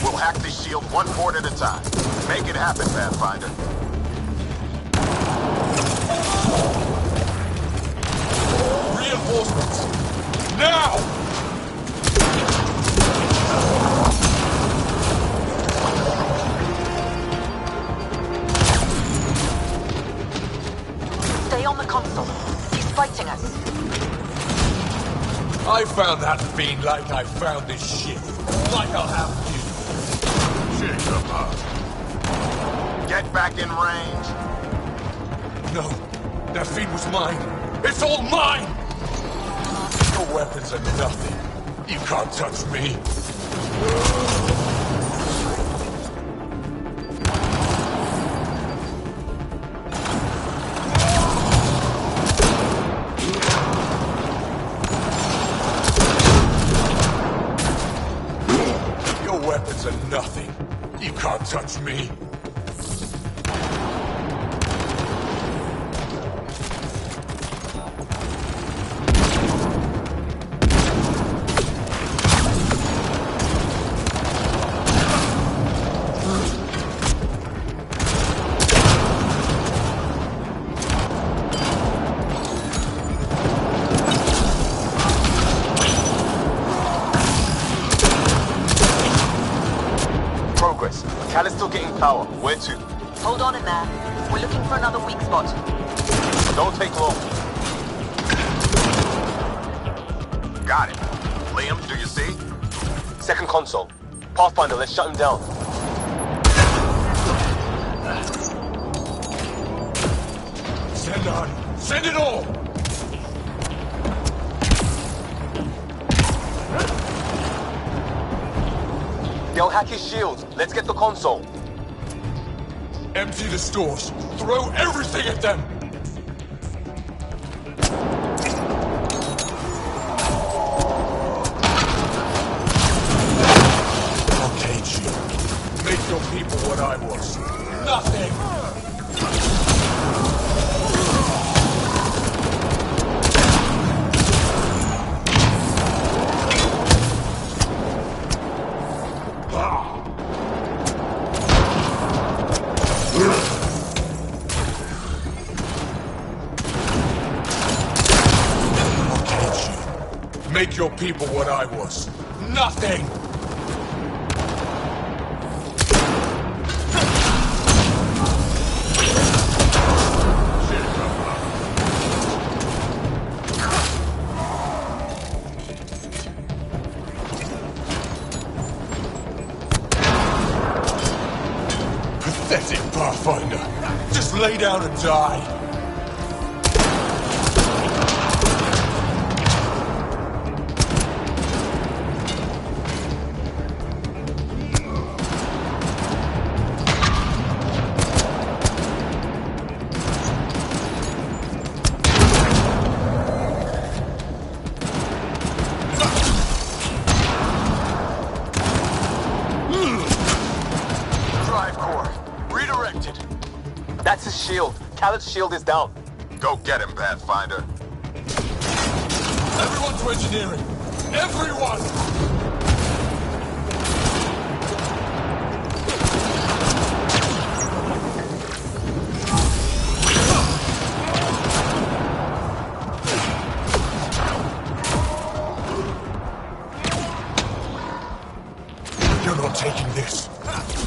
We'll hack this shield one port at a time. Make it happen, Pathfinder. Reinforcements! Now! Stay on the console. He's fighting us. I found that fiend like I found this ship. Like I'll have you. Shake them up. Get back in range. No, that fiend was mine. It's all mine! Your weapons are nothing. You can't touch me. Your weapons are nothing. You can't touch me. Progress. Cal is still getting power. Where to? Hold on in there. We're looking for another weak spot. Don't take long. Got it. Liam, do you see? Second console. Pathfinder, let's shut him down. Send on. Send it all! They'll hack his shields. Let's get the console. Empty the stores. Throw everything at them! Blockade you. Make your people what I was. Nothing! Make your people what I was. Nothing! Pathetic Pathfinder. Just lay down and die. That's his shield. Khaled's shield is down. Go get him, Pathfinder. Everyone to engineering! Everyone! You're not taking this.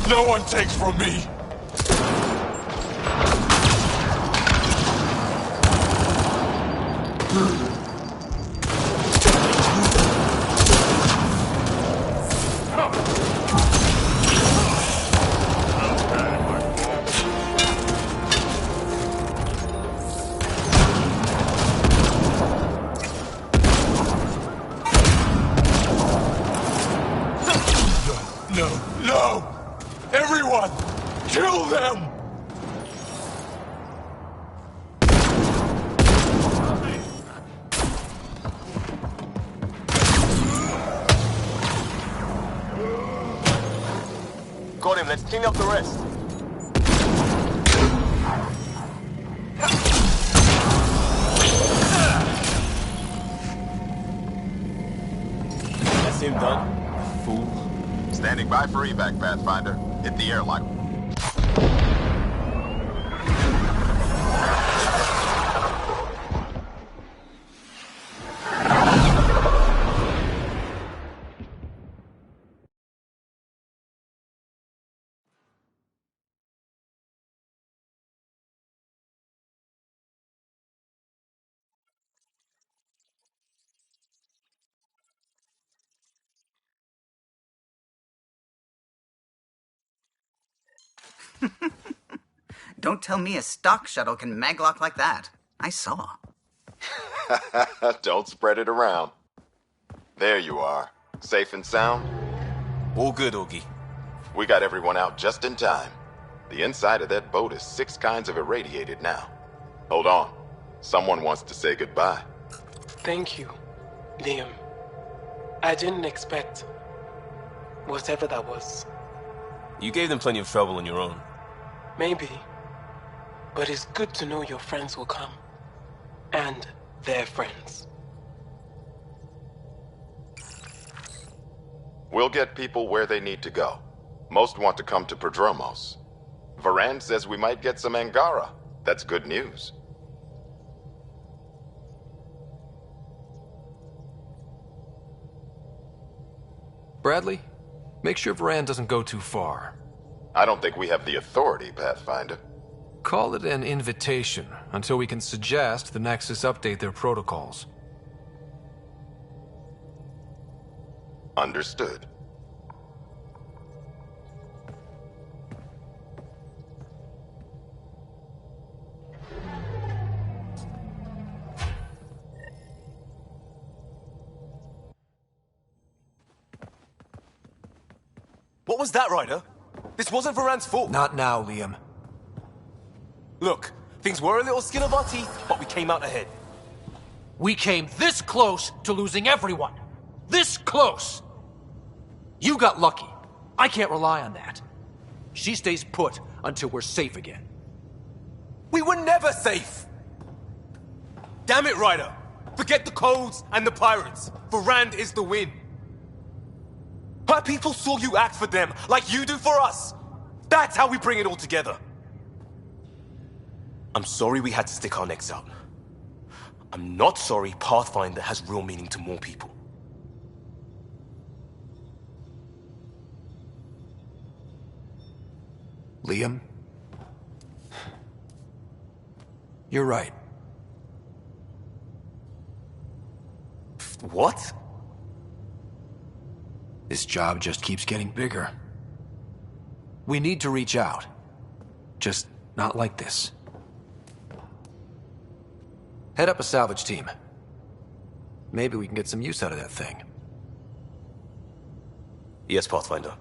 No one takes from me. No! Everyone! Kill them! Got him. Let's clean up the rest. That's him done. Fool. Standing by for evac, Pathfinder. Hit the airlock. Don't tell me a stock shuttle can maglock like that. I saw. Don't spread it around. There you are. Safe and sound? All good, Augie. We got everyone out just in time. The inside of that boat is 6 kinds of irradiated now. Hold on. Someone wants to say goodbye. Thank you, Liam. I didn't expect whatever that was. You gave them plenty of trouble on your own. Maybe. But it's good to know your friends will come. And their friends. We'll get people where they need to go. Most want to come to Prodromos. Varand says we might get some Angara. That's good news. Bradley, make sure Varand doesn't go too far. I don't think we have the authority, Pathfinder. Call it an invitation until we can suggest the Nexus update their protocols. Understood. What was that, Ryder? This wasn't Varand's fault. Not now, Liam. Look, things were a little skin of our teeth, but we came out ahead. We came this close to losing everyone. This close! You got lucky. I can't rely on that. She stays put until we're safe again. We were never safe! Damn it, Ryder! Forget the codes and the pirates. Varand is the win. Her people saw you act for them like you do for us. That's how we bring it all together. I'm sorry we had to stick our necks out. I'm not sorry Pathfinder has real meaning to more people. Liam? You're right. What? This job just keeps getting bigger. We need to reach out. Just not like this. Head up a salvage team. Maybe we can get some use out of that thing. Yes, Pathfinder.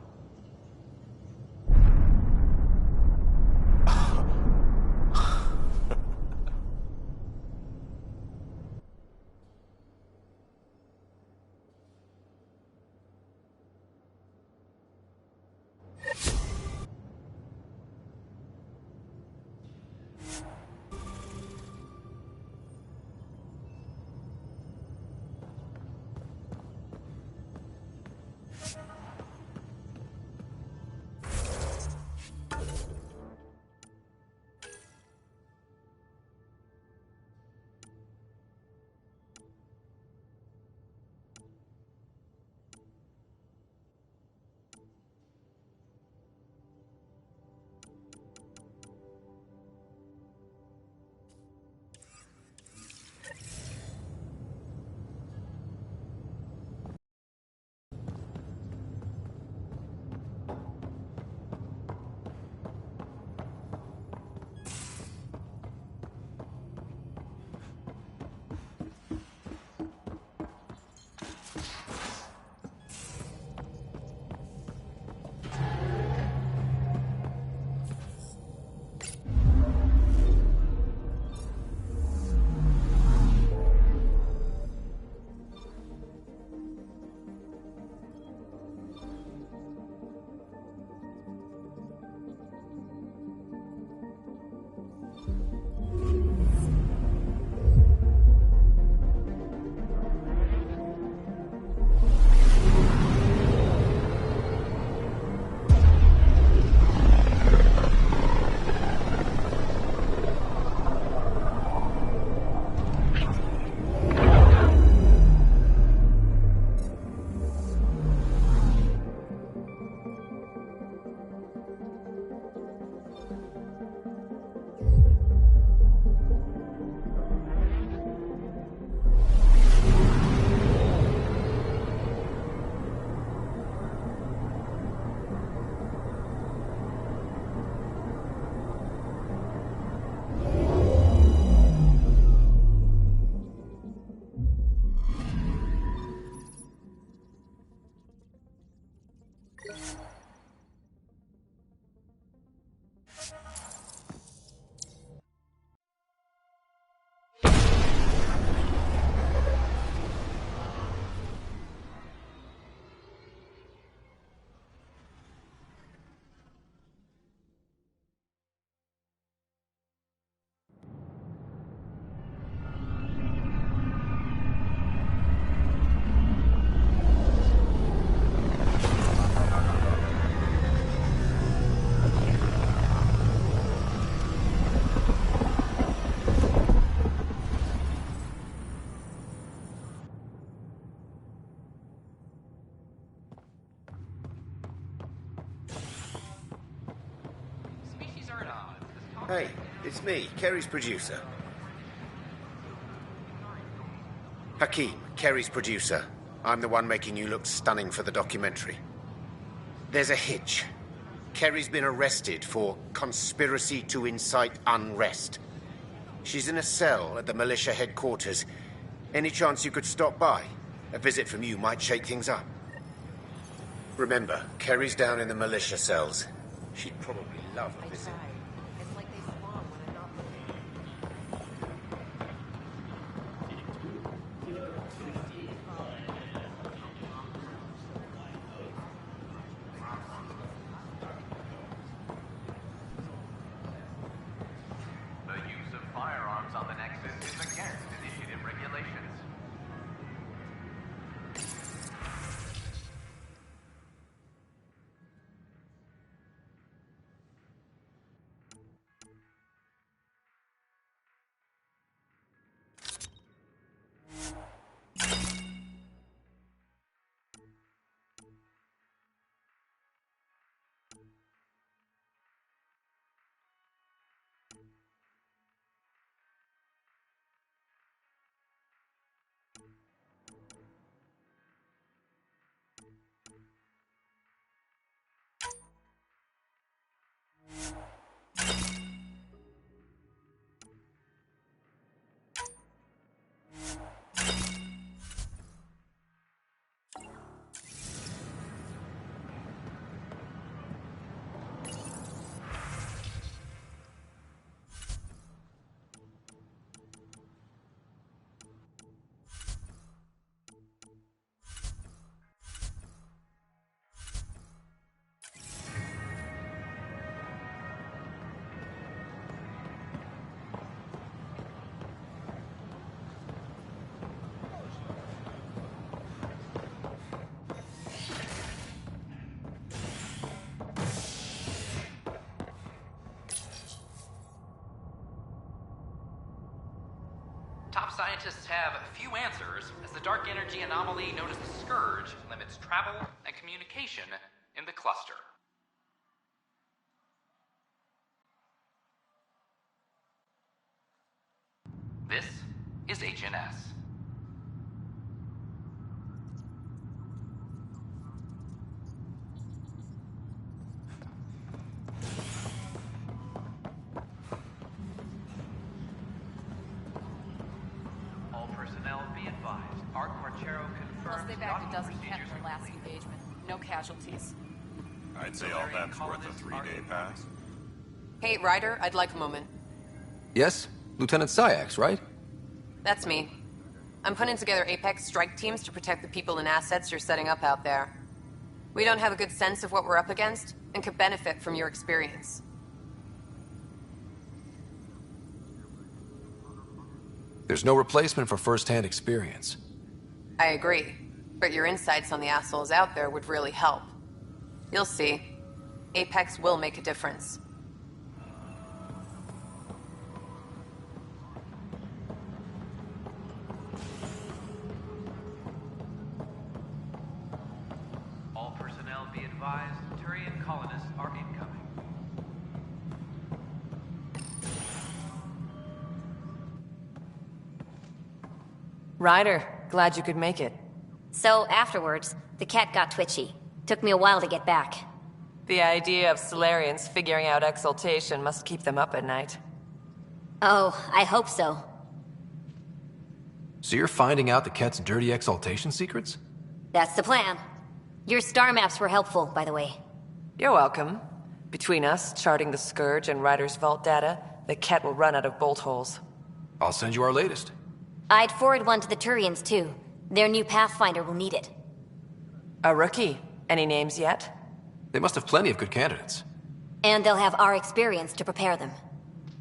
Hey, it's me, Kerry's producer. Hakeem, Kerry's producer. I'm the one making you look stunning for the documentary. There's a hitch. Kerry's been arrested for conspiracy to incite unrest. She's in a cell at the militia headquarters. Any chance you could stop by? A visit from you might shake things up. Remember, Kerry's down in the militia cells. She'd probably love a visit. Top scientists have few answers, as the dark energy anomaly known as the Scourge limits travel and communication in the cluster. This is HNS. They bagged a dozen Kent in their last engagement. No casualties. I'd say all that's worth a 3-day pass. Hey, Ryder, I'd like a moment. Yes? Lieutenant Syax, right? That's me. I'm putting together Apex strike teams to protect the people and assets you're setting up out there. We don't have a good sense of what we're up against, and could benefit from your experience. There's no replacement for first-hand experience. I agree. But your insights on the assholes out there would really help. You'll see. Apex will make a difference. All personnel be advised, Turian colonists are incoming. Ryder, glad you could make it. So afterwards, the cat got twitchy. Took me a while to get back. The idea of Solarians figuring out exaltation must keep them up at night. Oh, I hope so. So you're finding out the Ket's dirty exaltation secrets? That's the plan. Your star maps were helpful, by the way. You're welcome. Between us, charting the Scourge and Ryder's vault data, the Ket will run out of bolt holes. I'll send you our latest. I'd forward one to the Turians, too. Their new Pathfinder will need it. A rookie. Any names yet? They must have plenty of good candidates. And they'll have our experience to prepare them.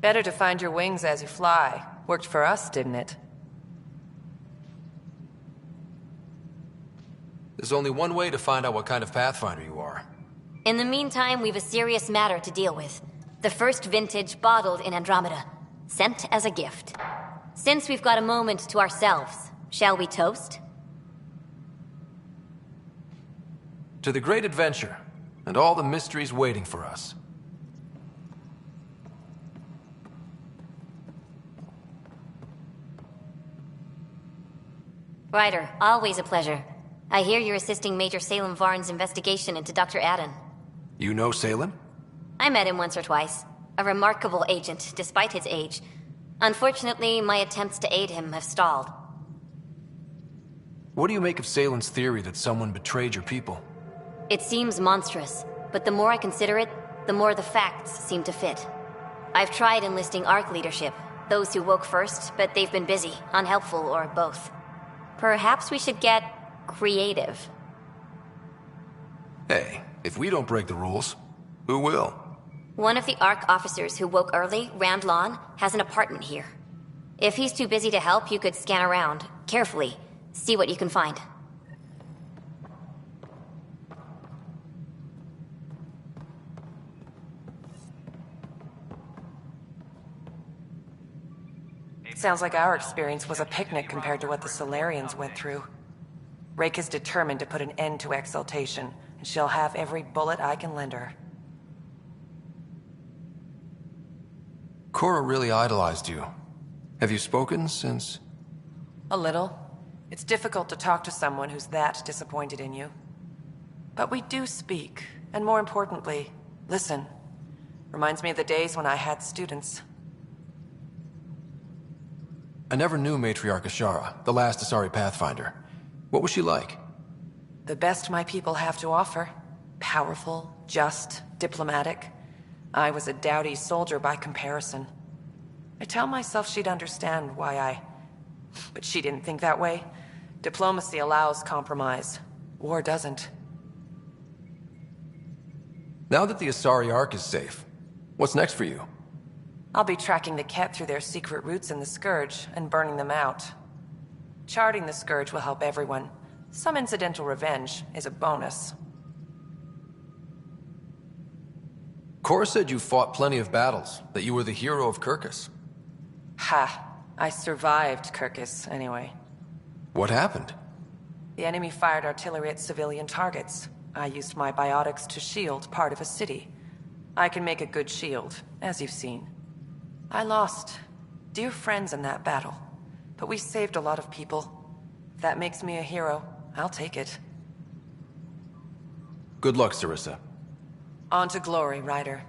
Better to find your wings as you fly. Worked for us, didn't it? There's only one way to find out what kind of Pathfinder you are. In the meantime, we've a serious matter to deal with. The first vintage bottled in Andromeda. Sent as a gift. Since we've got a moment to ourselves, shall we toast? To the great adventure, and all the mysteries waiting for us. Ryder, always a pleasure. I hear you're assisting Major Salem Varn's investigation into Dr. Adden. You know Salem? I met him once or twice. A remarkable agent, despite his age. Unfortunately, my attempts to aid him have stalled. What do you make of Salem's theory that someone betrayed your people? It seems monstrous, but the more I consider it, the more the facts seem to fit. I've tried enlisting ARC leadership, those who woke first, but they've been busy, unhelpful, or both. Perhaps we should get creative. Hey, if we don't break the rules, who will? One of the ARC officers who woke early, Rand Lawn, has an apartment here. If he's too busy to help, you could scan around, carefully, see what you can find. Sounds like our experience was a picnic compared to what the Solarians went through. Rake is determined to put an end to exaltation, and she'll have every bullet I can lend her. Cora really idolized you. Have you spoken since? A little. It's difficult to talk to someone who's that disappointed in you. But we do speak, and more importantly, listen. Reminds me of the days when I had students. I never knew Matriarch Ashara, the last Asari Pathfinder. What was she like? The best my people have to offer. Powerful, just, diplomatic. I was a dowdy soldier by comparison. I tell myself she'd understand why But she didn't think that way. Diplomacy allows compromise. War doesn't. Now that the Asari Ark is safe, what's next for you? I'll be tracking the Ket through their secret routes in the Scourge and burning them out. Charting the Scourge will help everyone. Some incidental revenge is a bonus. Cora said you fought plenty of battles, that you were the hero of Kirkus. Ha! I survived Kirkus, anyway. What happened? The enemy fired artillery at civilian targets. I used my biotics to shield part of a city. I can make a good shield, as you've seen. I lost dear friends in that battle, but we saved a lot of people. If that makes me a hero, I'll take it. Good luck, Sarissa. On to glory, Ryder.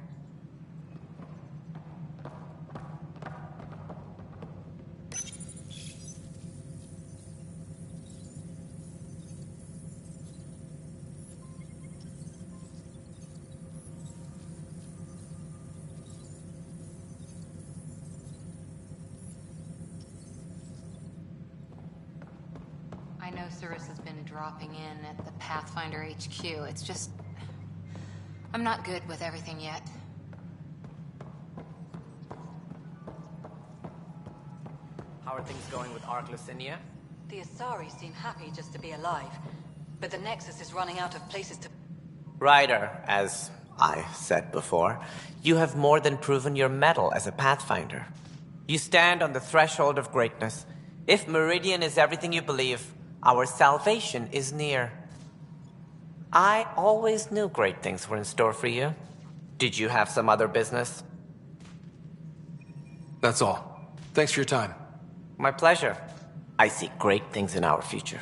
I know Sarissa's been dropping in at the Pathfinder HQ. It's just... I'm not good with everything yet. How are things going with Ark Lucinia? The Asari seem happy just to be alive, but the Nexus is running out of places to... Ryder, as I said before, you have more than proven your mettle as a Pathfinder. You stand on the threshold of greatness. If Meridian is everything you believe, our salvation is near. I always knew great things were in store for you. Did you have some other business? That's all. Thanks for your time. My pleasure. I see great things in our future.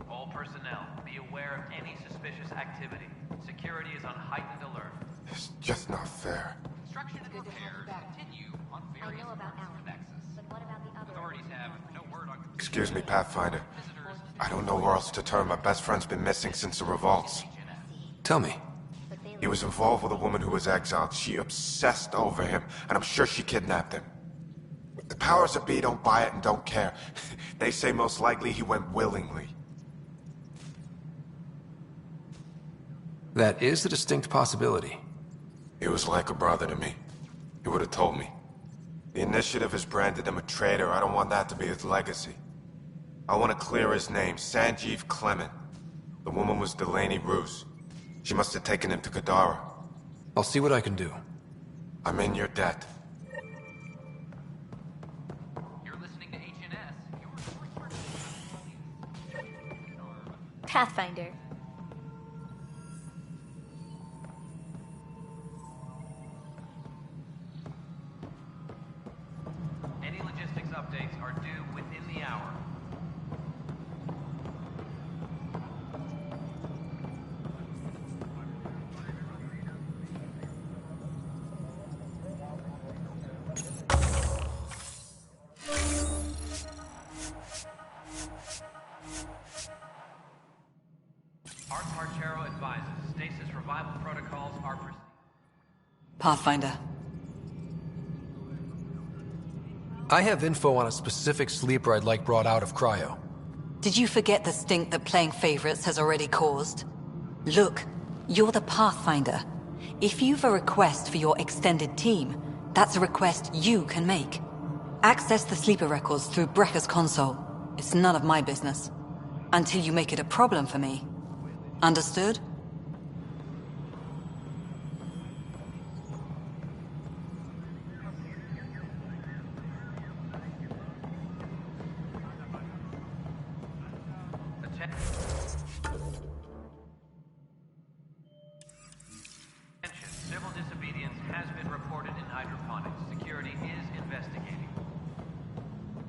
All personnel, be aware of any suspicious activity. Security is on heightened alert. It's just not fair. Construction and repairs continue on various parts of the Nexus. Authorities have no word on... Excuse me, Pathfinder. I don't know where else to turn. My best friend's been missing since the revolts. Tell me. He was involved with a woman who was exiled. She obsessed over him, and I'm sure she kidnapped him. But the powers that be don't buy it and don't care. They say most likely he went willingly. That is a distinct possibility. He was like a brother to me. He would have told me. The Initiative has branded him a traitor. I don't want that to be his legacy. I want to clear his name, Sanjeev Clement. The woman was Delaney Roos. She must have taken him to Kadara. I'll see what I can do. I'm in your debt. You're listening to HNS. Pathfinder. Art Marchero advises stasis revival protocols are Pathfinder. I have info on a specific sleeper I'd like brought out of cryo. Did you forget the stink that playing favorites has already caused? Look, you're the Pathfinder. If you've a request for your extended team, that's a request you can make. Access the sleeper records through Brekker's console. It's none of my business. Until you make it a problem for me. Understood? Civil disobedience has been reported in hydroponics. Security is investigating.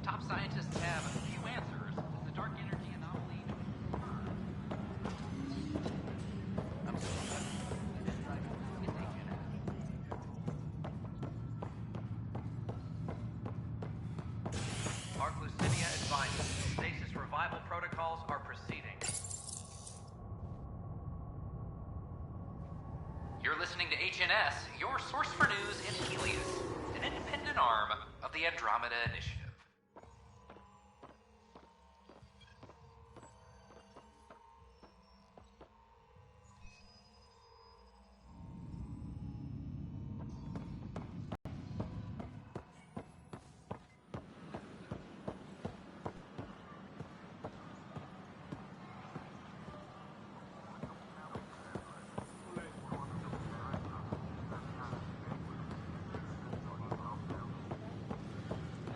Top scientists have a few answers as the dark energy anomaly. Arclucinia advises stasis revival protocols are proceeding. You're listening to HNS, your source for news in Helios, an independent arm of the Andromeda Initiative.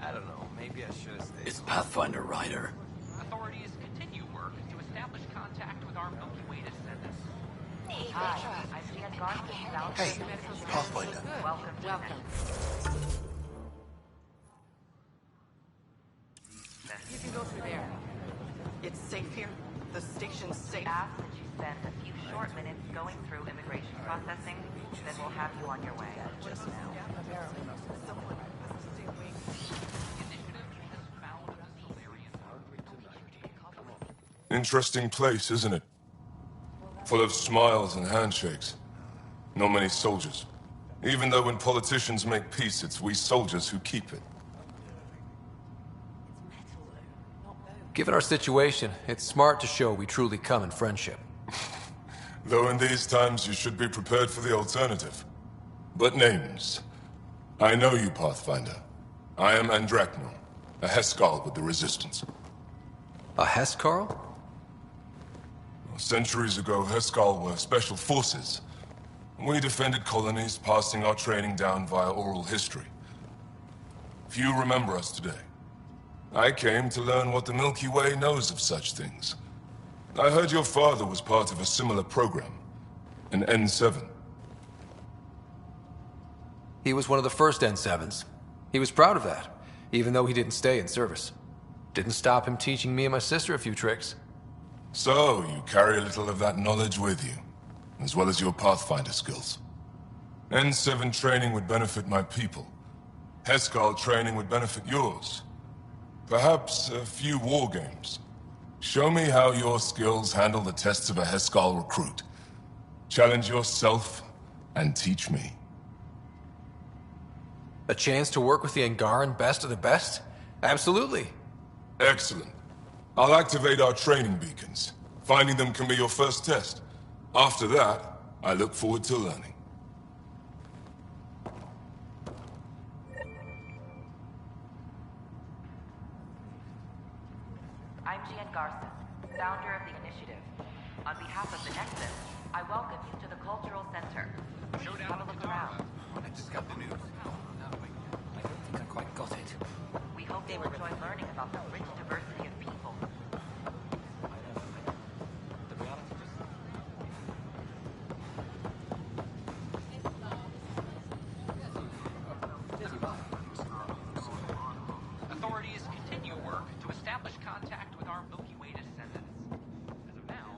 I don't know, maybe I should have stayed. It's Pathfinder Ryder. Authorities continue work to establish contact with our Milky Way descendants. Hey, Pathfinder. Welcome. You can go through there. It's safe here. The station's safe. Ask that you spend a few short minutes going through immigration processing, then we'll have you on your way. Just now. Interesting place, isn't it? Full of smiles and handshakes. Not many soldiers. Even though when politicians make peace, it's we soldiers who keep it. Given our situation, it's smart to show we truly come in friendship. Though in these times you should be prepared for the alternative. But names. I know you, Pathfinder. I am Andraknor, a Heskal with the Resistance. A Heskal? Centuries ago, Heskal were special forces. We defended colonies, passing our training down via oral history. Few remember us today. I came to learn what the Milky Way knows of such things. I heard your father was part of a similar program, an N7. He was one of the first N7s. He was proud of that, even though he didn't stay in service. Didn't stop him teaching me and my sister a few tricks. So, you carry a little of that knowledge with you, as well as your Pathfinder skills. N7 training would benefit my people. Heskal training would benefit yours. Perhaps a few war games. Show me how your skills handle the tests of a Heskal recruit. Challenge yourself, and teach me. A chance to work with the Angaran best of the best? Absolutely. Excellent. I'll activate our training beacons. Finding them can be your first test. After that, I look forward to learning. I'm Gian Garson, founder of the initiative. On behalf of the Nexus, I welcome you to the Cultural Center. Have a look around. I just got the news. No, I don't think I quite got it. We hope they will enjoy learning about the rich diversity of people. Authorities continue work to establish contact with our Milky Way descendants. As of now,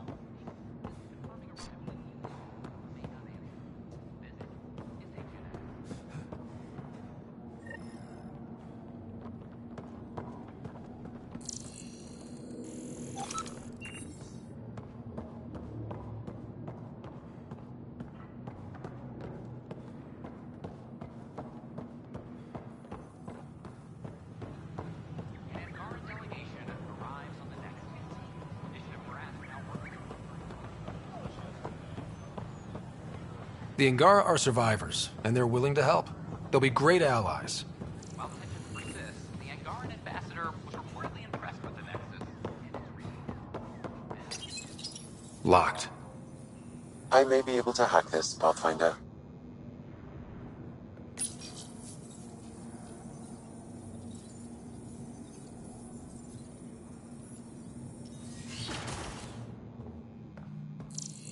The Angara are survivors, and they're willing to help. They'll be great allies. While tensions persist, the Angaran ambassador was reportedly impressed with the Nexus. Locked. I may be able to hack this, Pathfinder.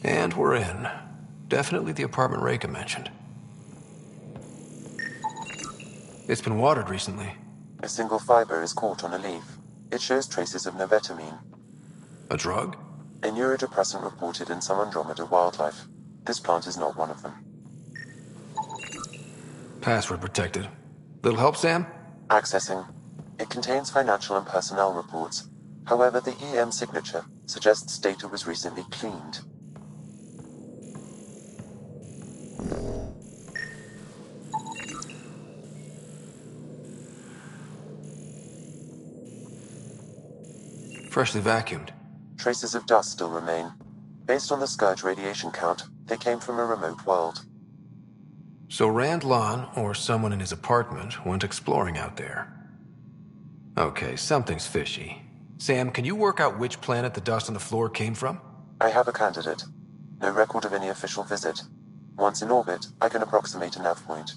And we're in. Definitely the apartment Reika mentioned. It's been watered recently. A single fiber is caught on a leaf. It shows traces of novetamine. A drug? A neurodepressant reported in some Andromeda wildlife. This plant is not one of them. Password protected. Little help, Sam? Accessing. It contains financial and personnel reports. However, the EM signature suggests data was recently cleaned. Freshly vacuumed. Traces of dust still remain. Based on the Scourge radiation count, they came from a remote world. So Rand Lon, or someone in his apartment, went exploring out there. Okay, something's fishy. Sam, can you work out which planet the dust on the floor came from? I have a candidate. No record of any official visit. Once in orbit, I can approximate a nav point.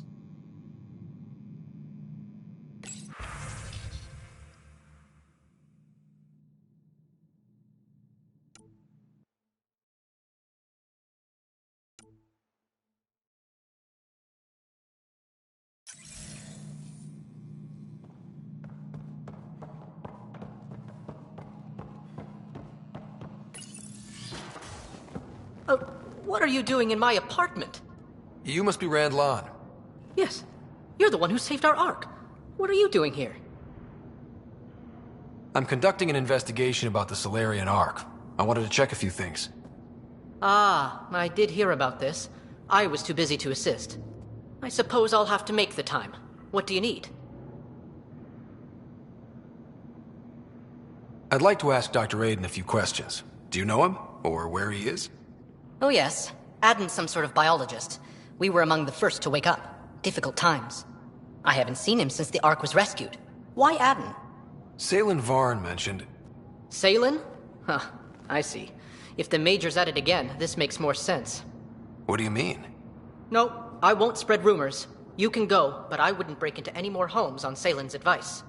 What are you doing in my apartment? You must be Rand Lon. Yes. You're the one who saved our Ark. What are you doing here? I'm conducting an investigation about the Solarian Ark. I wanted to check a few things. Ah, I did hear about this. I was too busy to assist. I suppose I'll have to make the time. What do you need? I'd like to ask Dr. Aiden a few questions. Do you know him? Or where he is? Oh yes. Aden's some sort of biologist. We were among the first to wake up. Difficult times. I haven't seen him since the Ark was rescued. Why Aden? Salen Varn mentioned... Salen? Huh, I see. If the Major's at it again, this makes more sense. What do you mean? No, I won't spread rumors. You can go, but I wouldn't break into any more homes on Salen's advice.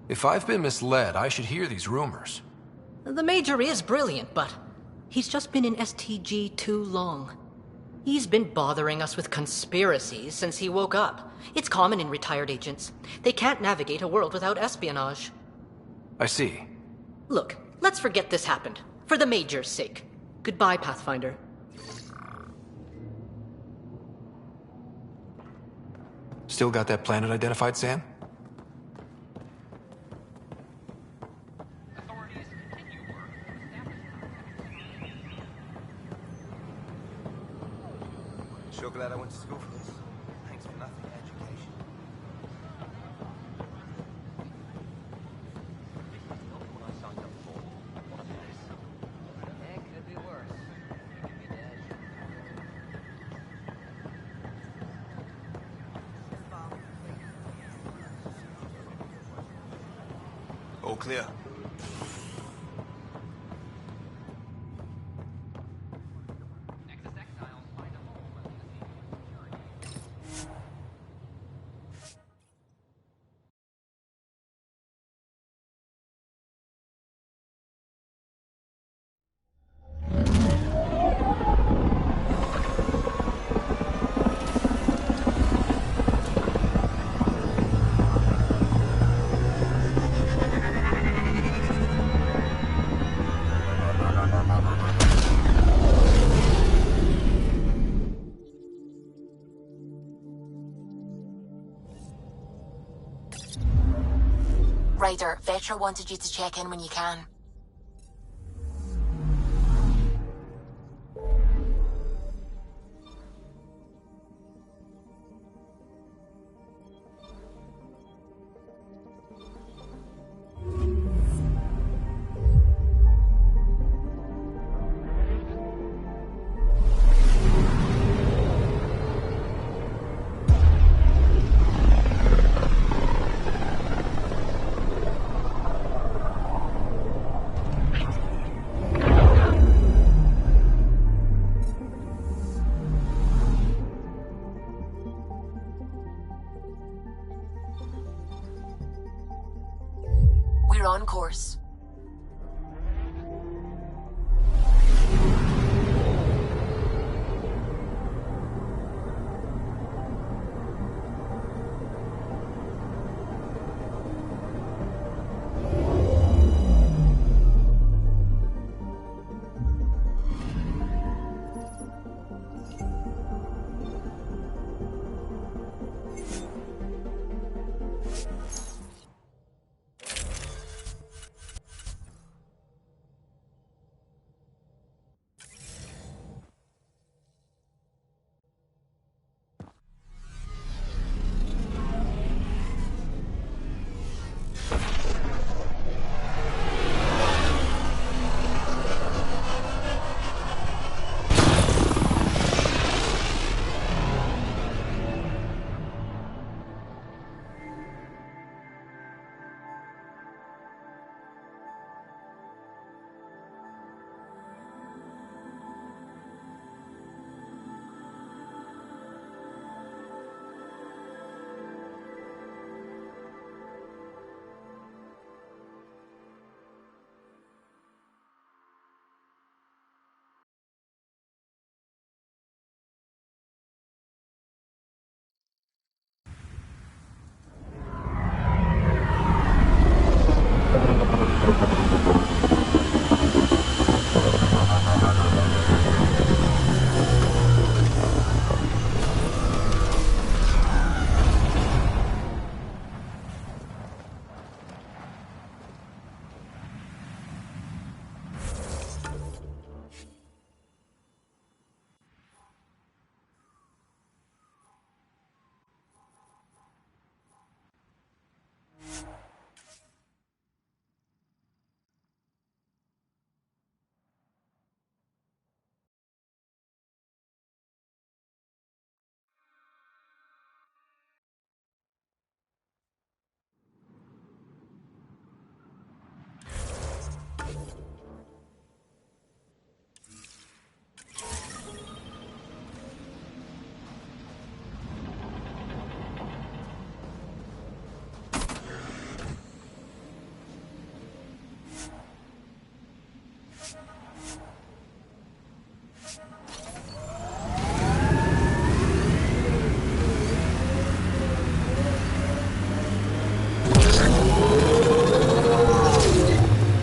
If I've been misled, I should hear these rumors. The Major is brilliant, but he's just been in STG too long. He's been bothering us with conspiracies since he woke up. It's common in retired agents. They can't navigate a world without espionage. I see. Look, let's forget this happened. For the Major's sake. Goodbye, Pathfinder. Still got that planet identified, Sam? Sure glad I went to school for this. Thanks for nothing, education. What I signed up for. What a mess. It could be worse. Could be dead. All clear. Ryder, Vetra wanted you to check in when you can. course.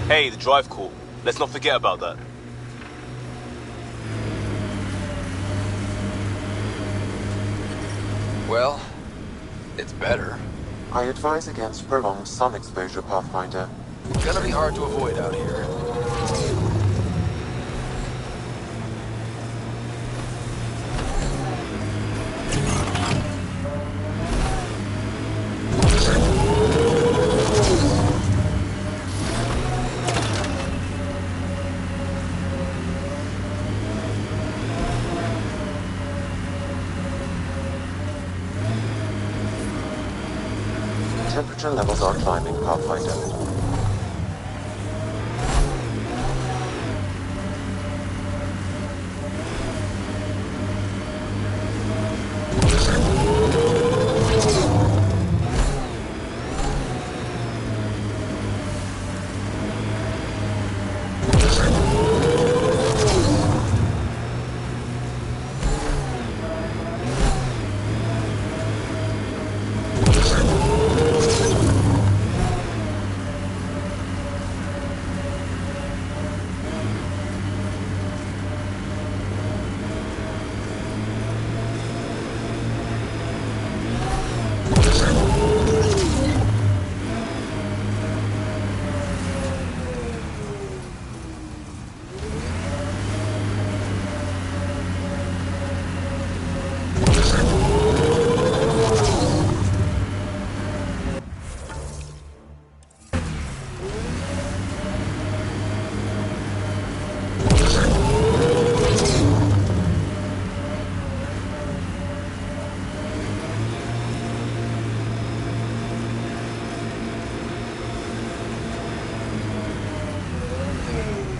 Hey, the drive core. Let's not forget about that. Well, it's better. I advise against prolonged sun exposure, Pathfinder. It's gonna be hard to avoid out here. Temperature levels are climbing, Pathfinder.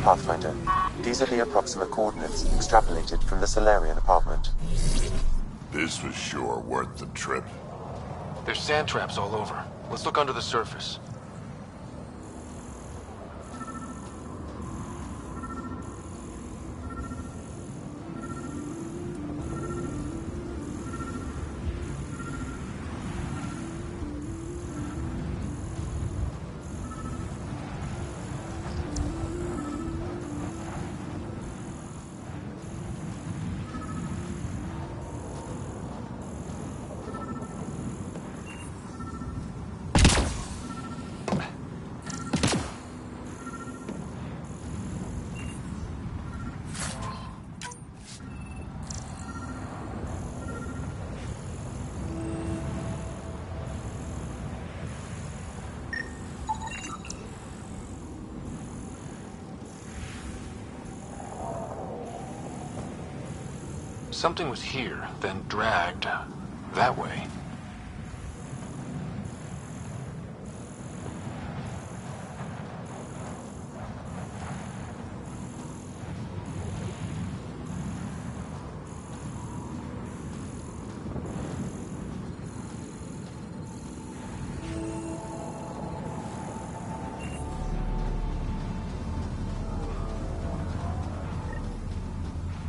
Pathfinder, these are the approximate coordinates extrapolated from the Solarian apartment. This was sure worth the trip. There's sand traps all over. Let's look under the surface. Something was here, then dragged that way.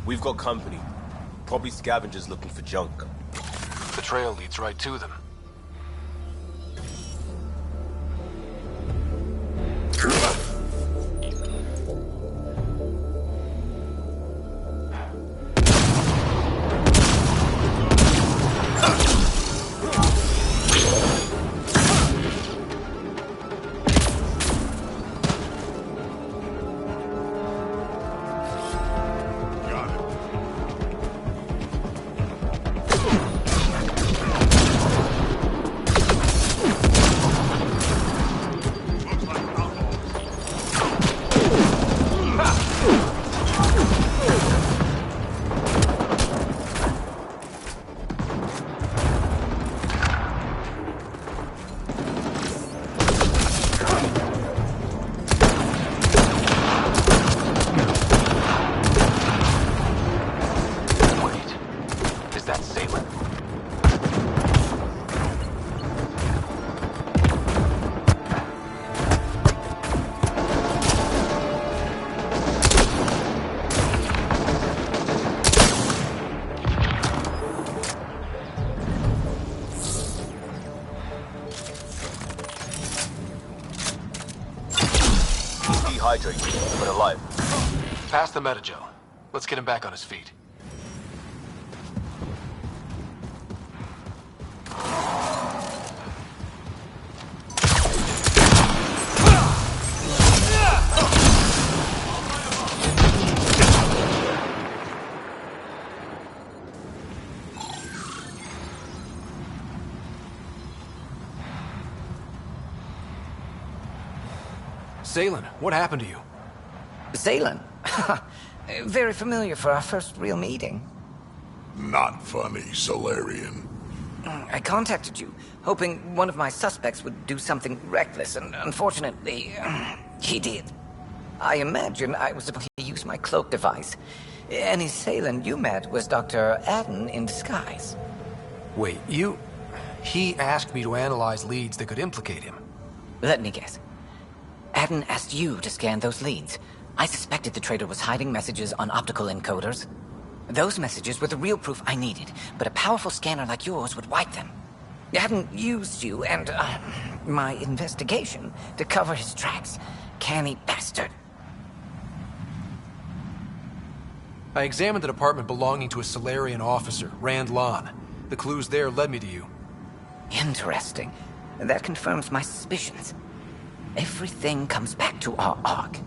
We've got company. Probably scavengers looking for junk. The trail leads right to them. Dehydrated, but alive. Pass the metagel. Let's get him back on his feet. Salen, what happened to you? Salen? Very familiar for our first real meeting. Not funny, Solarian. I contacted you, hoping one of my suspects would do something reckless, and unfortunately, he did. I imagine I was supposed to use my cloak device. Any Salen you met was Dr. Adden in disguise. Wait, He asked me to analyze leads that could implicate him. Let me guess. Adden asked you to scan those leads. I suspected the traitor was hiding messages on optical encoders. Those messages were the real proof I needed, but a powerful scanner like yours would wipe them. Adden used you and my investigation to cover his tracks. Canny bastard. I examined an apartment belonging to a Solarian officer, Rand Lon. The clues there led me to you. Interesting. That confirms my suspicions. Everything comes back to our arc.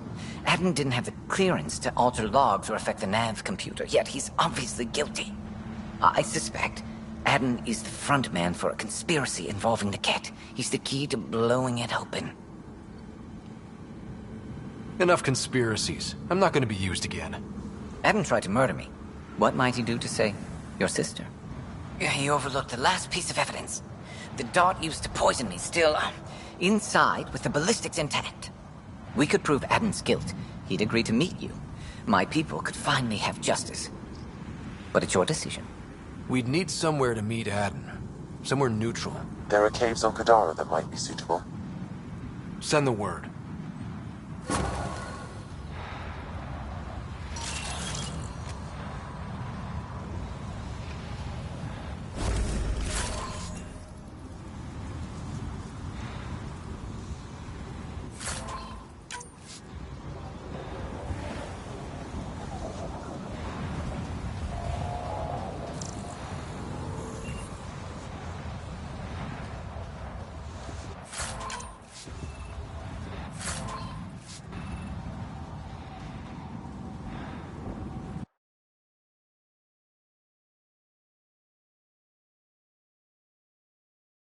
Adden didn't have the clearance to alter logs or affect the nav computer, yet he's obviously guilty. I suspect Adden is the front man for a conspiracy involving the Ket. He's the key to blowing it open. Enough conspiracies. I'm not going to be used again. Adden tried to murder me. What might he do to, say, your sister? He overlooked the last piece of evidence. The dart used to poison me still, inside with the ballistics intact. We could prove Adden's guilt. He'd agree to meet you. My people could finally have justice. But it's your decision. We'd need somewhere to meet Adden. Somewhere neutral. There are caves on Kadara that might be suitable. Send the word.